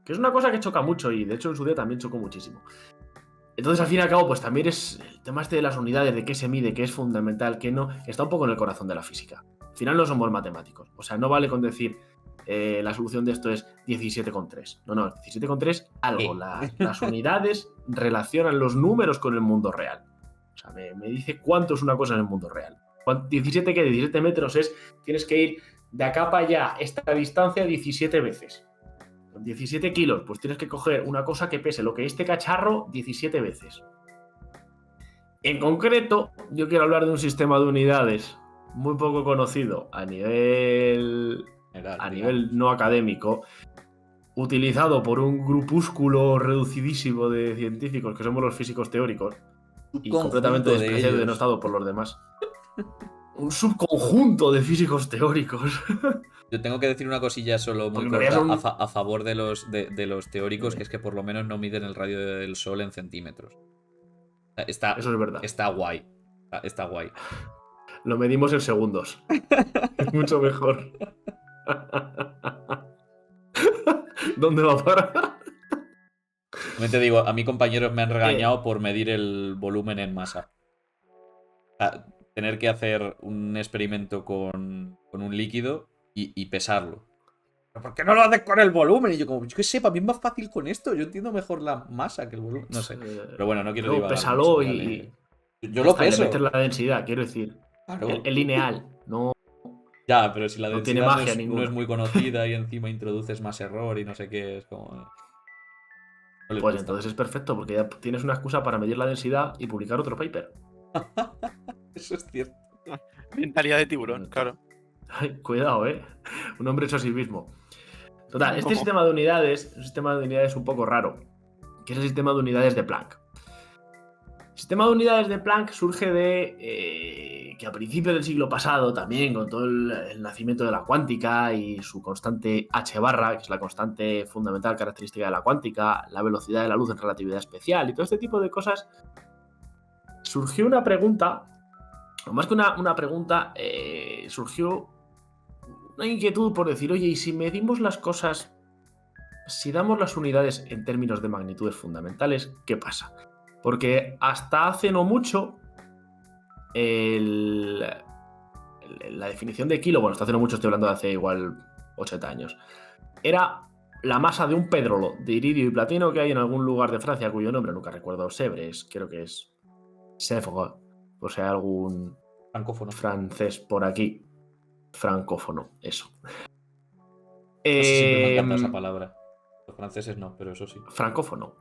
Que es una cosa que choca mucho y de hecho en su día también chocó muchísimo. Entonces, al fin y al cabo, pues también es el tema este de las unidades, de qué se mide, qué es fundamental, qué no, está un poco en el corazón de la física. Al final no somos matemáticos. O sea, no vale con decir la solución de esto es 17,3. No, 17,3 algo. Las unidades relacionan los números con el mundo real. O sea, me dice cuánto es una cosa en el mundo real. 17 que 17 metros es, tienes que ir de acá para allá, esta distancia 17 veces. 17 kilos, pues tienes que coger una cosa que pese lo que este cacharro 17 veces. En concreto, yo quiero hablar de un sistema de unidades muy poco conocido a nivel no académico, utilizado por un grupúsculo reducidísimo de científicos que somos los físicos teóricos y completamente despreciado y denostado por los demás. Un subconjunto de físicos teóricos. Yo tengo que decir una cosilla solo muy corta a favor de los teóricos, que es que por lo menos no miden el radio del Sol en centímetros. Eso es verdad. Está guay. Está guay. Lo medimos en segundos. Es mucho mejor. ¿Dónde va a parar? Te digo, a mí compañeros me han regañado por medir el volumen en masa. Tener que hacer un experimento con un líquido y pesarlo. ¿Pero por qué no lo haces con el volumen? Y yo como, yo qué sé, para mí es más fácil con esto. Yo entiendo mejor la masa que el volumen. No sé. Pero bueno, no quiero divagar pésalo mucho, y... Yo lo peso. Le metes la densidad, quiero decir. Claro. El lineal, no... Ya, pero si la densidad tiene magia no es muy conocida y encima introduces más error y no sé qué, es como... No pues entonces es perfecto, porque ya tienes una excusa para medir la densidad y publicar otro paper. Eso es cierto. Mentalidad de tiburón, claro. Ay, cuidado, un hombre hecho a sí mismo. Total, este sistema de unidades es un sistema de unidades un poco raro, que es el sistema de unidades de Planck. El sistema de unidades de Planck surge de que a principios del siglo pasado, también con todo el nacimiento de la cuántica y su constante h barra, que es la constante fundamental característica de la cuántica, la velocidad de la luz en relatividad especial y todo este tipo de cosas, surgió una pregunta, o más que una pregunta, surgió una inquietud por decir, oye, ¿y si medimos las cosas, si damos las unidades en términos de magnitudes fundamentales, qué pasa? Porque hasta hace no mucho, la definición de kilo, bueno, hasta hace no mucho, estoy hablando de hace igual 80 años, era la masa de un pétrolo de iridio y platino que hay en algún lugar de Francia, cuyo nombre nunca recuerdo, Sèvres, creo que es Sèvres, o sea, algún Francófono. francés por aquí, francófono, eso. Siempre me encanta esa palabra. Los franceses no, pero eso sí. Francófono,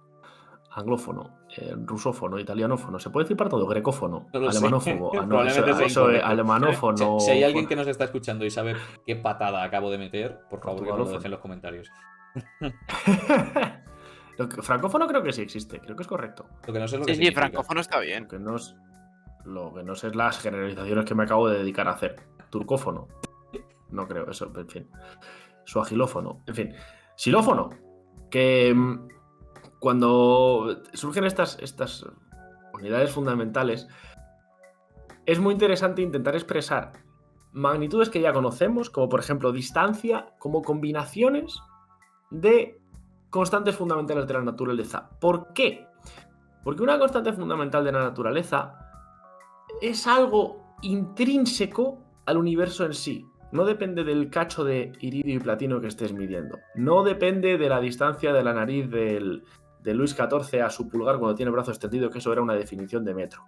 anglófono, rusófono, italianófono, se puede decir para todo, grecófono, No lo sé. alemanófobo, Probablemente sea incorrecto. alemanófono. Si hay alguien que nos está escuchando y sabe qué patada acabo de meter, por favor que nos lo Portugalófono. deje en los comentarios. Francófono creo que sí existe, creo que es correcto. Lo que no sé es lo que Sí, significa. francófono está bien. Lo que no sé es las generalizaciones que me acabo de dedicar a hacer. Turcófono. No creo, eso, en fin. Suagilófono, en fin. Xilófono. Que cuando surgen estas unidades fundamentales, es muy interesante intentar expresar magnitudes que ya conocemos, como por ejemplo distancia, como combinaciones de constantes fundamentales de la naturaleza. ¿Por qué? Porque una constante fundamental de la naturaleza es algo intrínseco al universo en sí. No depende del cacho de iridio y platino que estés midiendo. No depende de la distancia de la nariz de Luis XIV a su pulgar cuando tiene el brazo extendido, que eso era una definición de metro.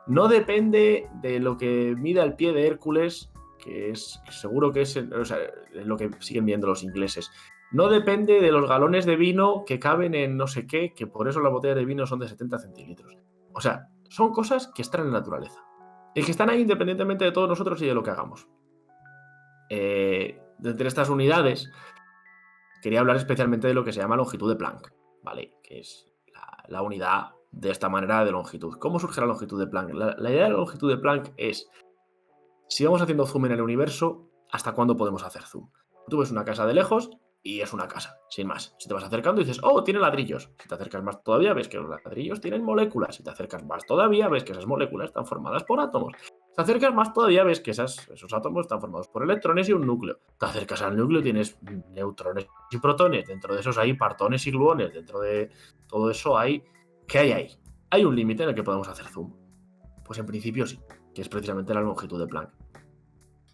No depende de lo que mida el pie de Hércules, que es seguro que es lo que siguen viendo los ingleses. No depende de los galones de vino que caben en no sé qué, que por eso las botellas de vino son de 70 centilitros. O sea, son cosas que están en la naturaleza. Y que están ahí independientemente de todos nosotros y de lo que hagamos. Entre estas unidades, quería hablar especialmente de lo que se llama longitud de Planck, ¿vale? Que es la unidad de esta manera de longitud. ¿Cómo surge la longitud de Planck? La idea de la longitud de Planck es, si vamos haciendo zoom en el universo, ¿hasta cuándo podemos hacer zoom? Tú ves una casa de lejos y es una casa, sin más. Si te vas acercando y dices, oh, tiene ladrillos. Si te acercas más todavía, ves que los ladrillos tienen moléculas. Si te acercas más todavía, ves que esas moléculas están formadas por átomos. Te acercas más todavía, ves que esos átomos están formados por electrones y un núcleo. Te acercas al núcleo, tienes neutrones y protones. Dentro de esos hay partones y gluones. Dentro de todo eso hay... ¿Qué hay ahí? ¿Hay un límite en el que podemos hacer zoom? Pues en principio sí, que es precisamente la longitud de Planck.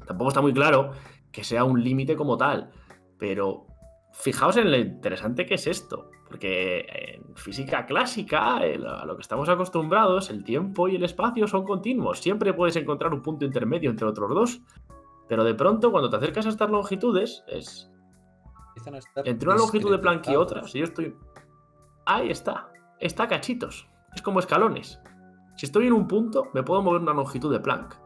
Tampoco está muy claro que sea un límite como tal, pero fijaos en lo interesante que es esto, porque en física clásica, a lo que estamos acostumbrados, el tiempo y el espacio son continuos. Siempre puedes encontrar un punto intermedio entre otros dos, pero de pronto cuando te acercas a estas longitudes, es entre una longitud de Planck y otra, si yo estoy... Ahí está cachitos, es como escalones. Si estoy en un punto, me puedo mover una longitud de Planck,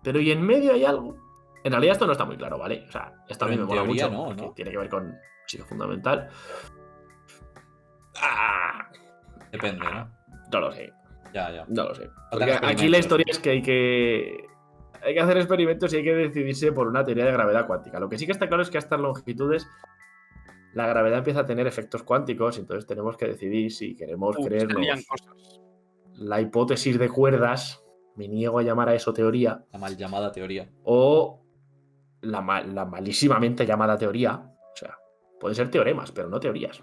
pero ¿y en medio hay algo? En realidad esto no está muy claro, ¿vale? O sea, esto a mí me mola mucho, porque tiene que ver con física fundamental. Depende, ¿no? No lo sé. Ya. No lo sé. Porque aquí la historia es que hay que hacer experimentos y hay que decidirse por una teoría de gravedad cuántica. Lo que sí que está claro es que a estas longitudes la gravedad empieza a tener efectos cuánticos, entonces tenemos que decidir si queremos creernos la hipótesis de cuerdas, me niego a llamar a eso teoría. La mal llamada teoría. O la malísimamente llamada teoría. O sea, pueden ser teoremas, pero no teorías.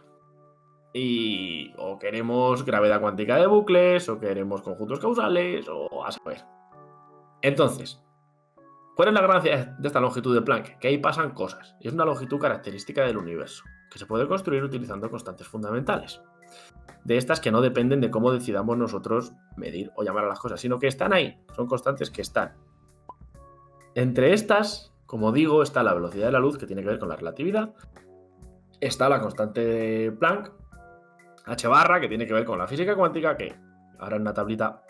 O queremos gravedad cuántica de bucles, o queremos conjuntos causales, o a saber. Entonces, ¿cuál es la gracia de esta longitud de Planck? Que ahí pasan cosas. Y es una longitud característica del universo, que se puede construir utilizando constantes fundamentales. De estas que no dependen de cómo decidamos nosotros medir o llamar a las cosas, sino que están ahí. Son constantes que están. Entre estas, como digo, está la velocidad de la luz, que tiene que ver con la relatividad. Está la constante de Planck, h barra, que tiene que ver con la física cuántica, que ahora en una tablita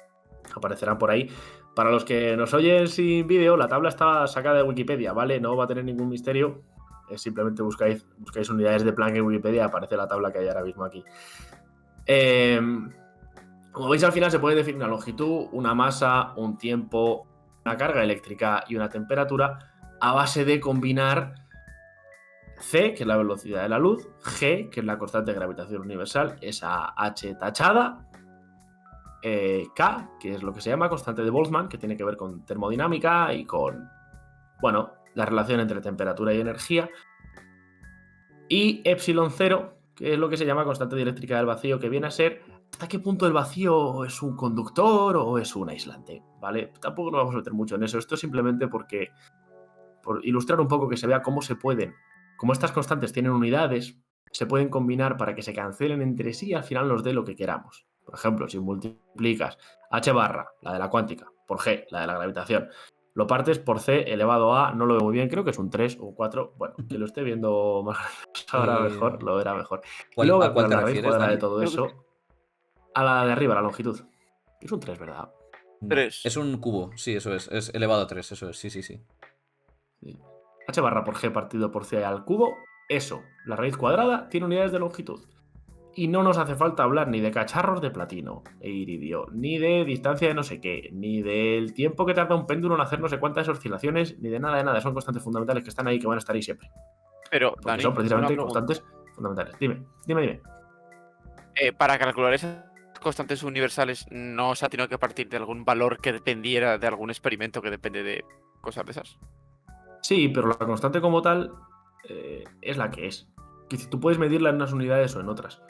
aparecerán por ahí. Para los que nos oyen sin vídeo, la tabla está sacada de Wikipedia, ¿vale? No va a tener ningún misterio. Simplemente buscáis unidades de Planck en Wikipedia, aparece la tabla que hay ahora mismo aquí. Como veis, al final se puede definir una longitud, una masa, un tiempo, una carga eléctrica y una temperatura a base de combinar C, que es la velocidad de la luz, G, que es la constante de gravitación universal, esa H tachada, K, que es lo que se llama constante de Boltzmann, que tiene que ver con termodinámica y con, bueno, la relación entre temperatura y energía, y epsilon 0, que es lo que se llama constante dieléctrica del vacío, que viene a ser hasta qué punto el vacío es un conductor o es un aislante, ¿vale? Tampoco nos vamos a meter mucho en eso, esto es simplemente por ilustrar un poco que se vea cómo se pueden, como estas constantes tienen unidades, se pueden combinar para que se cancelen entre sí y al final nos dé lo que queramos. Por ejemplo, si multiplicas h barra, la de la cuántica, por g, la de la gravitación, lo partes por c elevado a, no lo veo muy bien, creo que es un 3 o 4, bueno, que lo esté viendo más ahora mejor, lo verá mejor. Y luego ¿A cuál te la raíz refieres, cuadrada de Dani? todo eso, a la de arriba, la longitud. Es un 3, ¿verdad? 3. Es un cubo, sí, eso es elevado a 3, eso es, sí. Sí. H barra por g partido por c al cubo, eso, la raíz cuadrada, tiene unidades de longitud. Y no nos hace falta hablar ni de cacharros de platino e iridio, ni de distancia de no sé qué, ni del tiempo que tarda un péndulo en hacer no sé cuántas oscilaciones, ni de nada. Son constantes fundamentales que están ahí, que van a estar ahí siempre. Pero, Porque Dani, son precisamente una pregunta. constantes fundamentales. Dime. Para calcular esas constantes universales, ¿no se ha tenido que partir de algún valor que dependiera de algún experimento que depende de cosas de esas? Sí, pero la constante como tal es la que es. Que tú puedes medirla en unas unidades o en otras.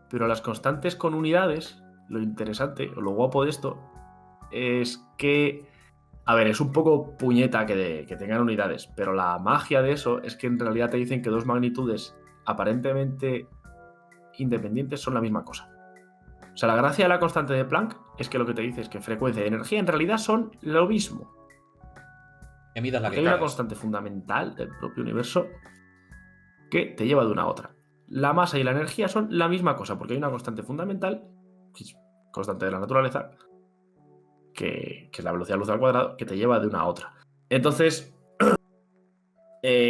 Pero las constantes con unidades, lo interesante o lo guapo de esto es que, a ver, es un poco puñeta que tengan unidades, pero la magia de eso es que en realidad te dicen que dos magnitudes aparentemente independientes son la misma cosa. O sea, la gracia de la constante de Planck es que lo que te dice es que frecuencia y energía en realidad son lo mismo. Que midas la Porque que hay una cagas. constante fundamental del propio universo que te lleva de una a otra. La masa y la energía son la misma cosa, porque hay una constante fundamental, que es constante de la naturaleza, que es la velocidad de luz al cuadrado, que te lleva de una a otra. Entonces,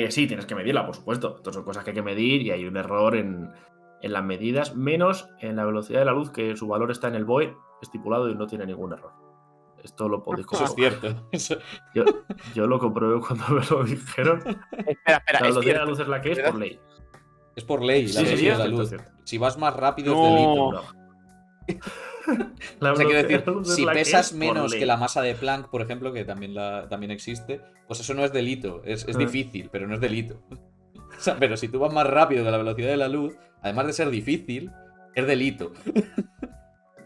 sí, tienes que medirla, por supuesto. Estas son cosas que hay que medir y hay un error en las medidas, menos en la velocidad de la luz, que su valor está en el BOE estipulado y no tiene ningún error. Esto lo podéis Eso es comprobar. cierto. Yo lo comprobé cuando me lo dijeron. Espera, La es velocidad de la cierto. luz es la que es ¿Verdad? por ley. Es por ley, la Sí, velocidad de la es luz. cierto. Si vas más rápido No. es delito. La O sea, quiero velocidad de decir, la luz es si la que pesas es por menos ley. que la masa de Planck, por ejemplo, que también existe, pues eso no es delito. Es difícil, pero no es delito. O sea, pero si tú vas más rápido que la velocidad de la luz, además de ser difícil, es delito.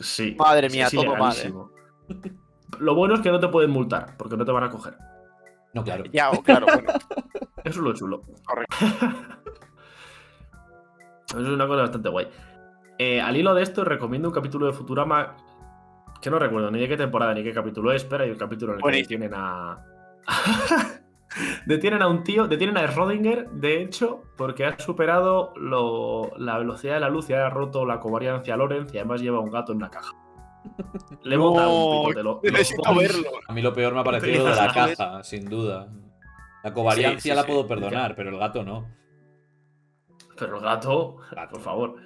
Sí. Madre mía, es todo mal, ilegalísimo. Lo bueno es que no te pueden multar, porque no te van a coger. No, claro. Ya, claro, bueno. Eso es lo chulo. Correcto. Eso es una cosa bastante guay. Al hilo de esto, recomiendo un capítulo de Futurama que no recuerdo ni de qué temporada ni qué capítulo es, pero hay un capítulo en el que Buenísimo. detienen a... detienen a un tío, detienen a Schrödinger, de hecho, porque ha superado la velocidad de la luz y ha roto la covariancia Lorentz y además lleva un gato en una caja. Le bota un picote. Necesito verlo. A mí lo peor me ha parecido lo de la caja, sin duda. La covariancia Sí. la puedo perdonar, pero el gato no. Pero el gato, por favor.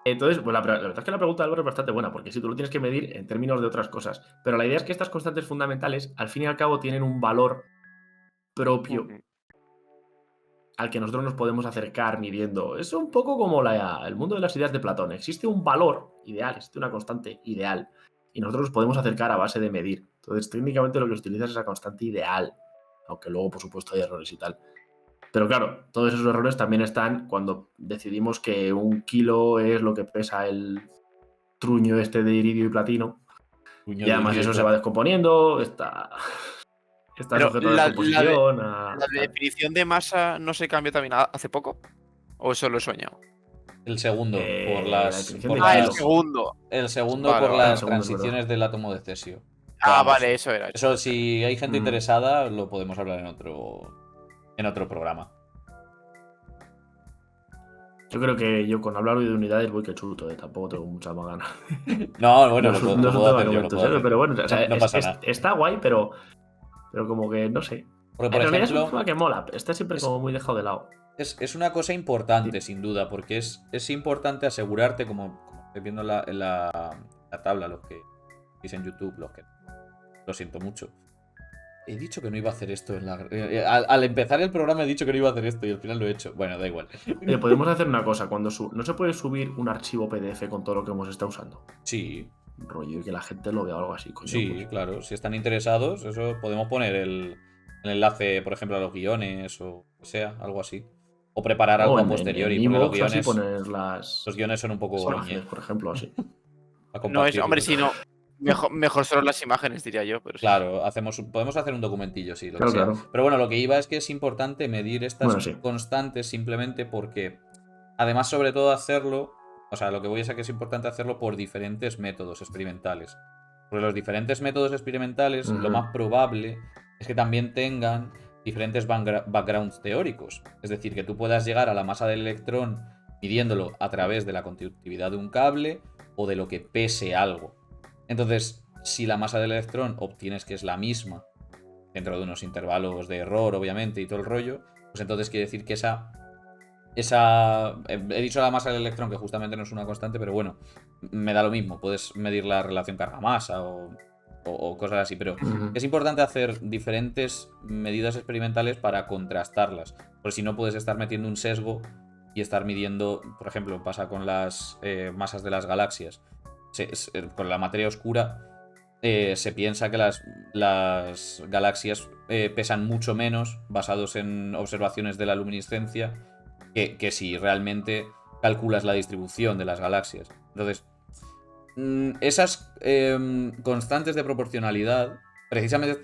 Entonces, pues la verdad es que la pregunta de Álvaro es bastante buena, porque si tú lo tienes que medir en términos de otras cosas. Pero la idea es que estas constantes fundamentales, al fin y al cabo, tienen un valor propio al que nosotros nos podemos acercar midiendo. Es un poco como el mundo de las ideas de Platón. Existe un valor ideal, existe una constante ideal, y nosotros nos podemos acercar a base de medir. Entonces, técnicamente lo que se utiliza es esa constante ideal, aunque luego, por supuesto, hay errores y tal. Pero claro, todos esos errores también están cuando decidimos que 1 kilo es lo que pesa el truño este de iridio y platino. Y además eso se va descomponiendo, está Pero sujeto a descomposición. ¿La definición de masa no se cambió también hace poco? ¿O eso lo he soñado? El segundo, por la las. definición Por de Ah, el kilo. segundo. El segundo Vale, por vale, las el segundo, es transiciones del átomo de cesio. Ah, Vamos, vale, eso era. Eso, si hay gente interesada, lo podemos hablar en otro programa. Yo creo que yo con hablar hoy de unidades voy que chuto, tampoco tengo muchas más ganas. No, bueno, No lo es un puedo hacer tema yo, que lo puedo hacer. pero bueno, o sea, No pasa nada. está guay, pero como que no sé. Porque, por en realidad es un ejemplo, tema que mola, está siempre como muy dejado de lado. es una cosa importante, sin duda, porque es importante asegurarte, como estoy viendo en la tabla, veis en YouTube, los que lo siento mucho. He dicho que no iba a hacer esto al empezar el programa he dicho que no iba a hacer esto y al final lo he hecho. Bueno, da igual. Podemos hacer una cosa, ¿no se puede subir un archivo PDF con todo lo que hemos estado usando? Sí, Rollo y que la gente lo vea o algo así, coño. sí, pues. claro. Si están interesados, eso podemos poner el enlace, por ejemplo, a los guiones o sea, algo así. O preparar algo a posteriori, en porque los iVoox, así guiones, poner las los guiones son un poco imágenes, por ejemplo, así. a No es, compartirlos. hombre, si no. Mejor solo las imágenes, diría yo, pero sí. Claro, podemos hacer un documentillo, sí, lo Claro, que sea. claro. Pero bueno, lo que iba es que es importante medir estas Bueno, sí. constantes simplemente porque, además, sobre todo hacerlo, o sea, lo que voy a decir es que es importante hacerlo por diferentes métodos experimentales. Porque los diferentes métodos experimentales, lo más probable es que también tengan diferentes backgrounds teóricos. Es decir, que tú puedas llegar a la masa del electrón midiéndolo a través de la conductividad de un cable o de lo que pese algo. Entonces, si la masa del electrón obtienes que es la misma, dentro de unos intervalos de error, obviamente, y todo el rollo, pues entonces quiere decir que he dicho la masa del electrón, que justamente no es una constante, pero bueno, me da lo mismo. Puedes medir la relación carga-masa o cosas así, pero es importante hacer diferentes medidas experimentales para contrastarlas, porque si no puedes estar metiendo un sesgo y estar midiendo, por ejemplo, pasa con las masas de las galaxias. Con la materia oscura se piensa que las galaxias pesan mucho menos basados en observaciones de la luminiscencia que si realmente calculas la distribución de las galaxias. Entonces, esas constantes de proporcionalidad precisamente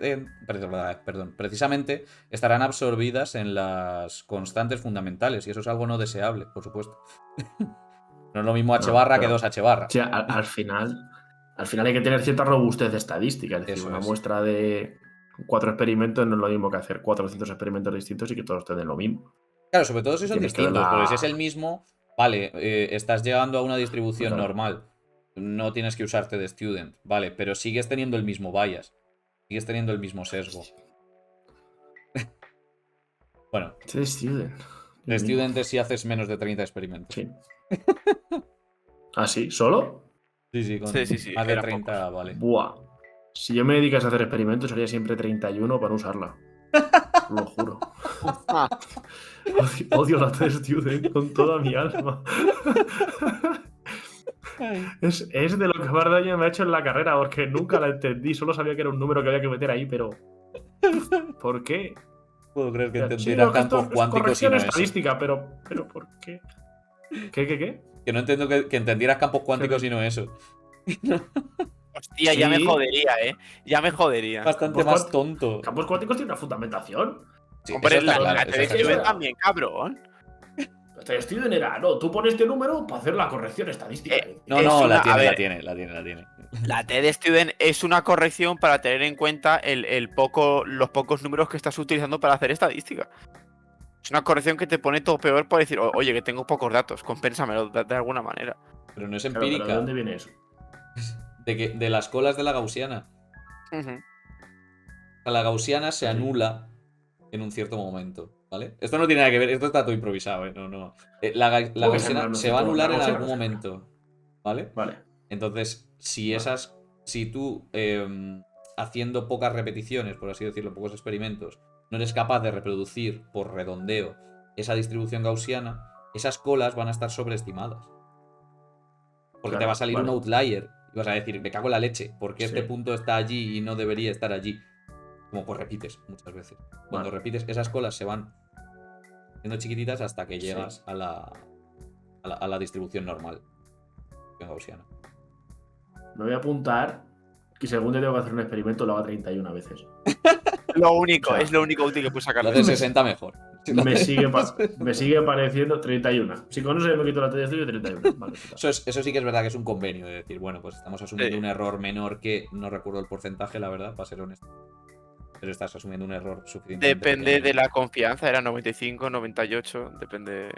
estarán absorbidas en las constantes fundamentales y eso es algo no deseable, por supuesto. No es lo mismo H barra que 2H barra. O sea, al final hay que tener cierta robustez estadística. Es decir, Eso una es. muestra de 4 experimentos no es lo mismo que hacer 400 experimentos distintos y que todos te den lo mismo. Claro, sobre todo si son Tienes que distintos, verla- porque si es el mismo, vale, estás llegando a una distribución Claro. normal. No tienes que usar TD Student, vale, pero sigues teniendo el mismo bias. Sigues teniendo el mismo sesgo. Bueno, TD Student. TD Student es si haces menos de 30 experimentos. Sí. ¿Ah, sí? ¿Solo? Sí, con Sí, más de eran 30, pocos. vale. Buah. Si yo me dedicase a hacer experimentos, haría siempre 31 para no usarla. Lo juro. Odio la TD Student con toda mi alma. Es de lo que más daño me ha hecho en la carrera, porque nunca la entendí. Solo sabía que era un número que había que meter ahí, pero. ¿Por qué? Puedo creer que Sí, entendieras no, que esto campos es cuánticos y corrección no eso. estadística, pero ¿por qué? ¿Qué? Que no entiendo que entendieras campos cuánticos y no eso. Hostia, ya me Sí. jodería, Ya me jodería. Bastante más tonto. ¿Campos cuánticos tienen una fundamentación? Sí, Hombre, eso está la claro, eso TD está Student claro. también, cabrón. TD Student era, no, tú pones este número para hacer la corrección estadística. No, Es no, una- la a ver. tiene. La TD Student es una corrección para tener en cuenta los pocos números que estás utilizando para hacer estadística. Es una corrección que te pone todo peor por decir, oye, que tengo pocos datos, compénsamelo de alguna manera. Pero no es Claro, pero empírica. ¿de dónde viene eso? De las colas de la gaussiana. Ujú. La gaussiana se anula en un cierto momento, ¿vale? Esto no tiene nada que ver, esto está todo improvisado, ¿eh? No. La gaussiana anularlo se va a todo, anular la en gaussiana, algún o sea. momento, ¿vale? Vale. Entonces, si tú haciendo pocas repeticiones, por así decirlo, pocos experimentos, no eres capaz de reproducir por redondeo esa distribución gaussiana, esas colas van a estar sobreestimadas. Porque te va a salir un outlier y vas a decir, me cago en la leche, ¿por qué este punto está allí y no debería estar allí? Como pues repites muchas veces. Cuando repites, esas colas se van siendo chiquititas hasta que llegas a la distribución normal gaussiana. Me voy a apuntar que si algún día tengo que hacer un experimento, lo haga 31 veces. Lo único, O sea, es lo único útil que puedo sacar. Lo de 60 mejor. Me sigue pareciendo 31. Si con eso ya me quito la TD Studio, 31. Vale, eso sí que es verdad que es un convenio de decir, bueno, pues estamos asumiendo un error menor que no recuerdo el porcentaje, la verdad, para ser honesto. Pero estás asumiendo un error suficiente. Depende de la confianza, era 95, 98, depende.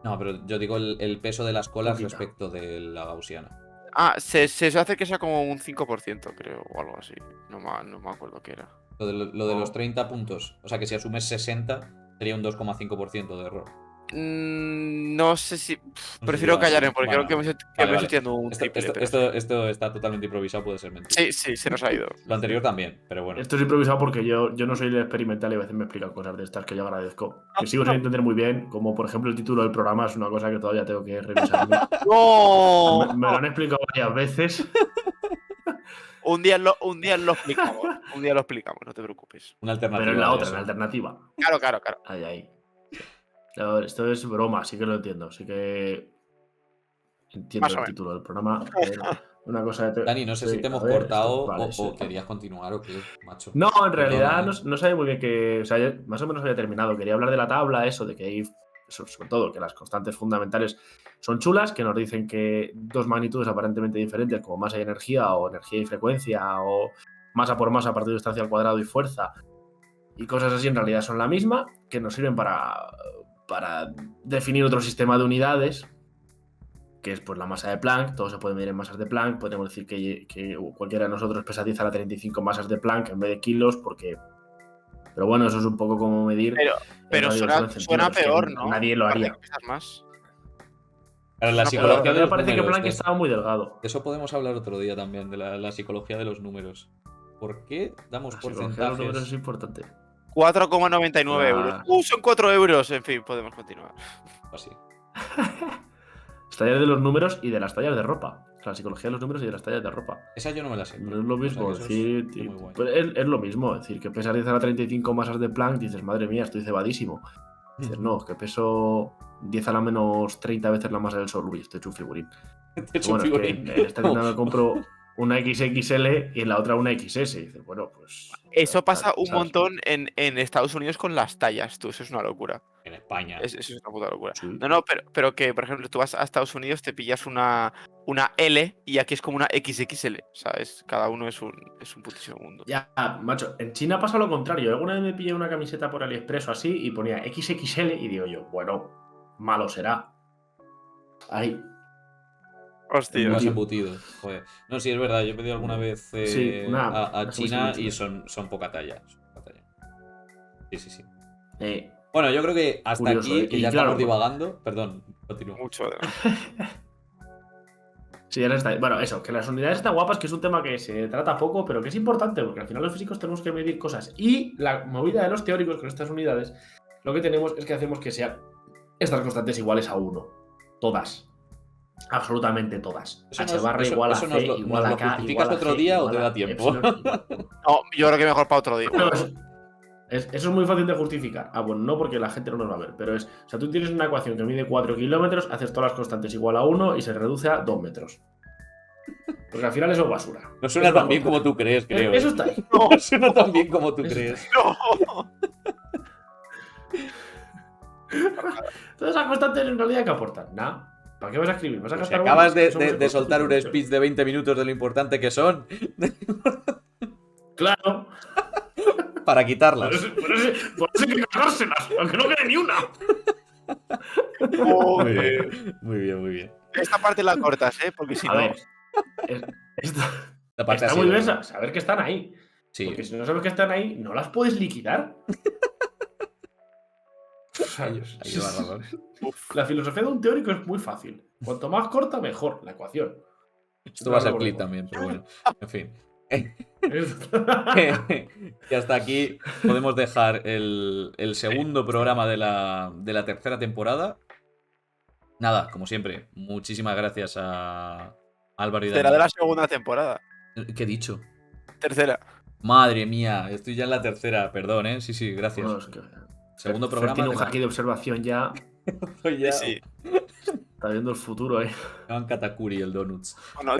No, pero yo digo el peso de las colas respecto de la gaussiana. Ah, se hace que sea como un 5%, creo, o algo así. No me acuerdo qué era. Lo de los 30 puntos. O sea que si asumes 60, sería un 2,5% de error. No sé si. No sé Prefiero si va callarme así. porque Bueno, creo que vale, me vale. estoy tirando un triple. pero Esto está totalmente improvisado, puede ser mentira. sí, sí, se nos ha ido. Lo anterior también, pero bueno. Esto es improvisado porque yo no soy el experimental y a veces me explican cosas de estas que yo agradezco. Que sigo sin entender muy bien, como por ejemplo el título del programa es una cosa que todavía tengo que revisarme. ¡No! Me lo han explicado varias veces. Un día lo explicamos. Un día lo explicamos, no te preocupes. Una alternativa. Pero en la de otra, en eso. la alternativa. Claro. Ahí. No, esto es broma, sí que lo entiendo. Sí que entiendo Más o el menos. título del programa. Pero una cosa de. Dani, no sé si te hemos a ver, cortado vale, o sí. querías continuar o qué, macho. No, en Perdona, realidad ¿eh? no sabía muy bien que. O sea, ya más o menos había terminado. Quería hablar de la tabla, eso, de que hay. Sobre todo, que las constantes fundamentales son chulas, que nos dicen que dos magnitudes aparentemente diferentes, como masa y energía, o energía y frecuencia, o masa por masa partido de distancia al cuadrado y fuerza, y cosas así, en realidad son la misma, que nos sirven para definir otro sistema de unidades, que es pues la masa de Planck. Todo se puede medir en masas de Planck. Podríamos decir que cualquiera de nosotros pesa 10 a la 35 masas de Planck en vez de kilos, porque. Pero bueno, eso es un poco como medir. Pero suena peor, ¿no? Nadie lo haría. Parece que pesas más. Para la No, psicología Pero de me los parece que números. Planck estaba muy delgado. De eso podemos hablar otro día también, de la psicología de los números. ¿Por qué damos La psicología de los números es porcentajes? importante. 4,99 euros. Son 4 euros. En fin, podemos continuar. Así. Las tallas de los números y de las tallas de ropa. La psicología de los números y de las tallas de ropa. Esa yo no me la sé. No es lo mismo O sea, que decir. eso es muy guay. Pues es lo mismo. Decir que pesas 10 a la 35 masas de Planck, dices, madre mía, estoy cebadísimo. Dices, no, que peso 10 a la menos 30 veces la masa del sol. Uy, estoy hecho un figurín. Te he hecho Bueno, un es que figurín. en esta tienda me compro una XXL y en la otra una XS. Y dices, bueno, pues. Eso pasa un ¿sabes? montón en Estados Unidos con las tallas, tú. Eso es una locura. En España. Eso es una puta locura. Sí. No, pero que, por ejemplo, tú vas a Estados Unidos, te pillas una L y aquí es como una XXL, ¿sabes? Cada uno es un putísimo mundo. Ya, macho, en China pasa lo contrario. Alguna vez me pillé una camiseta por AliExpress o así y ponía XXL y digo yo, bueno, malo será. Ahí. Hostia. Más embutido. Joder. No, sí, es verdad. Yo he pedido alguna vez Sí, a una China camiseta muy y chula. son poca talla. Sí. Eh, Bueno, yo creo que hasta Curioso, aquí, ¿eh? que Y ya claro, estamos divagando. Perdón, continúo. Mucho. sí, ya está. Bueno, eso, que las unidades están guapas, que es un tema que se trata poco, pero que es importante, porque al final los físicos tenemos que medir cosas. Y la movida de los teóricos con estas unidades, lo que tenemos es que hacemos que sean estas constantes iguales a 1. Todas. Absolutamente todas. Eso H barra igual a eso C, igual a ¿nos lo K, justificas igual a otro G, día o igual te a da tiempo? epsilon, igual. No, yo creo que mejor para otro día. Bueno, eso es muy fácil de justificar. Ah, bueno, no, porque la gente no nos va a ver, pero es. O sea, tú tienes una ecuación que mide 4 kilómetros, haces todas las constantes igual a 1 y se reduce a 2 metros. Porque al final eso es basura. No suena Es una tan bien como porquería. tú crees, creo. Eso está ahí. No suena tan bien como tú Eso crees. No. Todas esas constantes en realidad ¿qué aportan? Nada. ¿Para qué vas a escribir? ¿Vas a Pues si gastar acabas bonos? Eso de me soltar un consta. speech de 20 minutos de lo importante que son Claro. para quitarlas. Por eso hay que cargárselas, aunque no quede ni una. Muy bien, muy bien. Esta parte la cortas, ¿eh? Porque si A no. ver. Esto, La parte está ha muy sido- bien saber que están ahí. Sí. Porque si no sabes que están ahí, no las puedes liquidar. Ahí va razón. La filosofía de un teórico es muy fácil. Cuanto más corta, mejor la ecuación. Esto va a ser clip también, pero bueno. En fin. Y hasta aquí podemos dejar el segundo programa de la tercera temporada. Nada, como siempre, muchísimas gracias a Álvaro y Será de Dani. la segunda temporada. ¿Qué he dicho? Tercera. Madre mía, estoy ya en la tercera, perdón, ¿eh? Sí, gracias. Bueno, es que Segundo Fer programa. tiene un de la- haki de observación ya. Soy ya Sí. Está viendo el futuro ahí. Llaman Katakuri el Donuts. Bueno,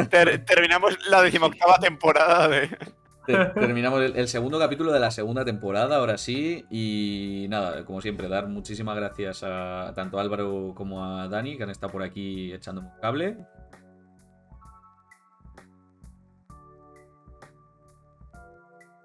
terminamos la 18ª temporada de. Terminamos el segundo capítulo de la segunda temporada, ahora sí. Y nada, como siempre, dar muchísimas gracias a tanto a Álvaro como a Dani, que han estado por aquí echándome un cable.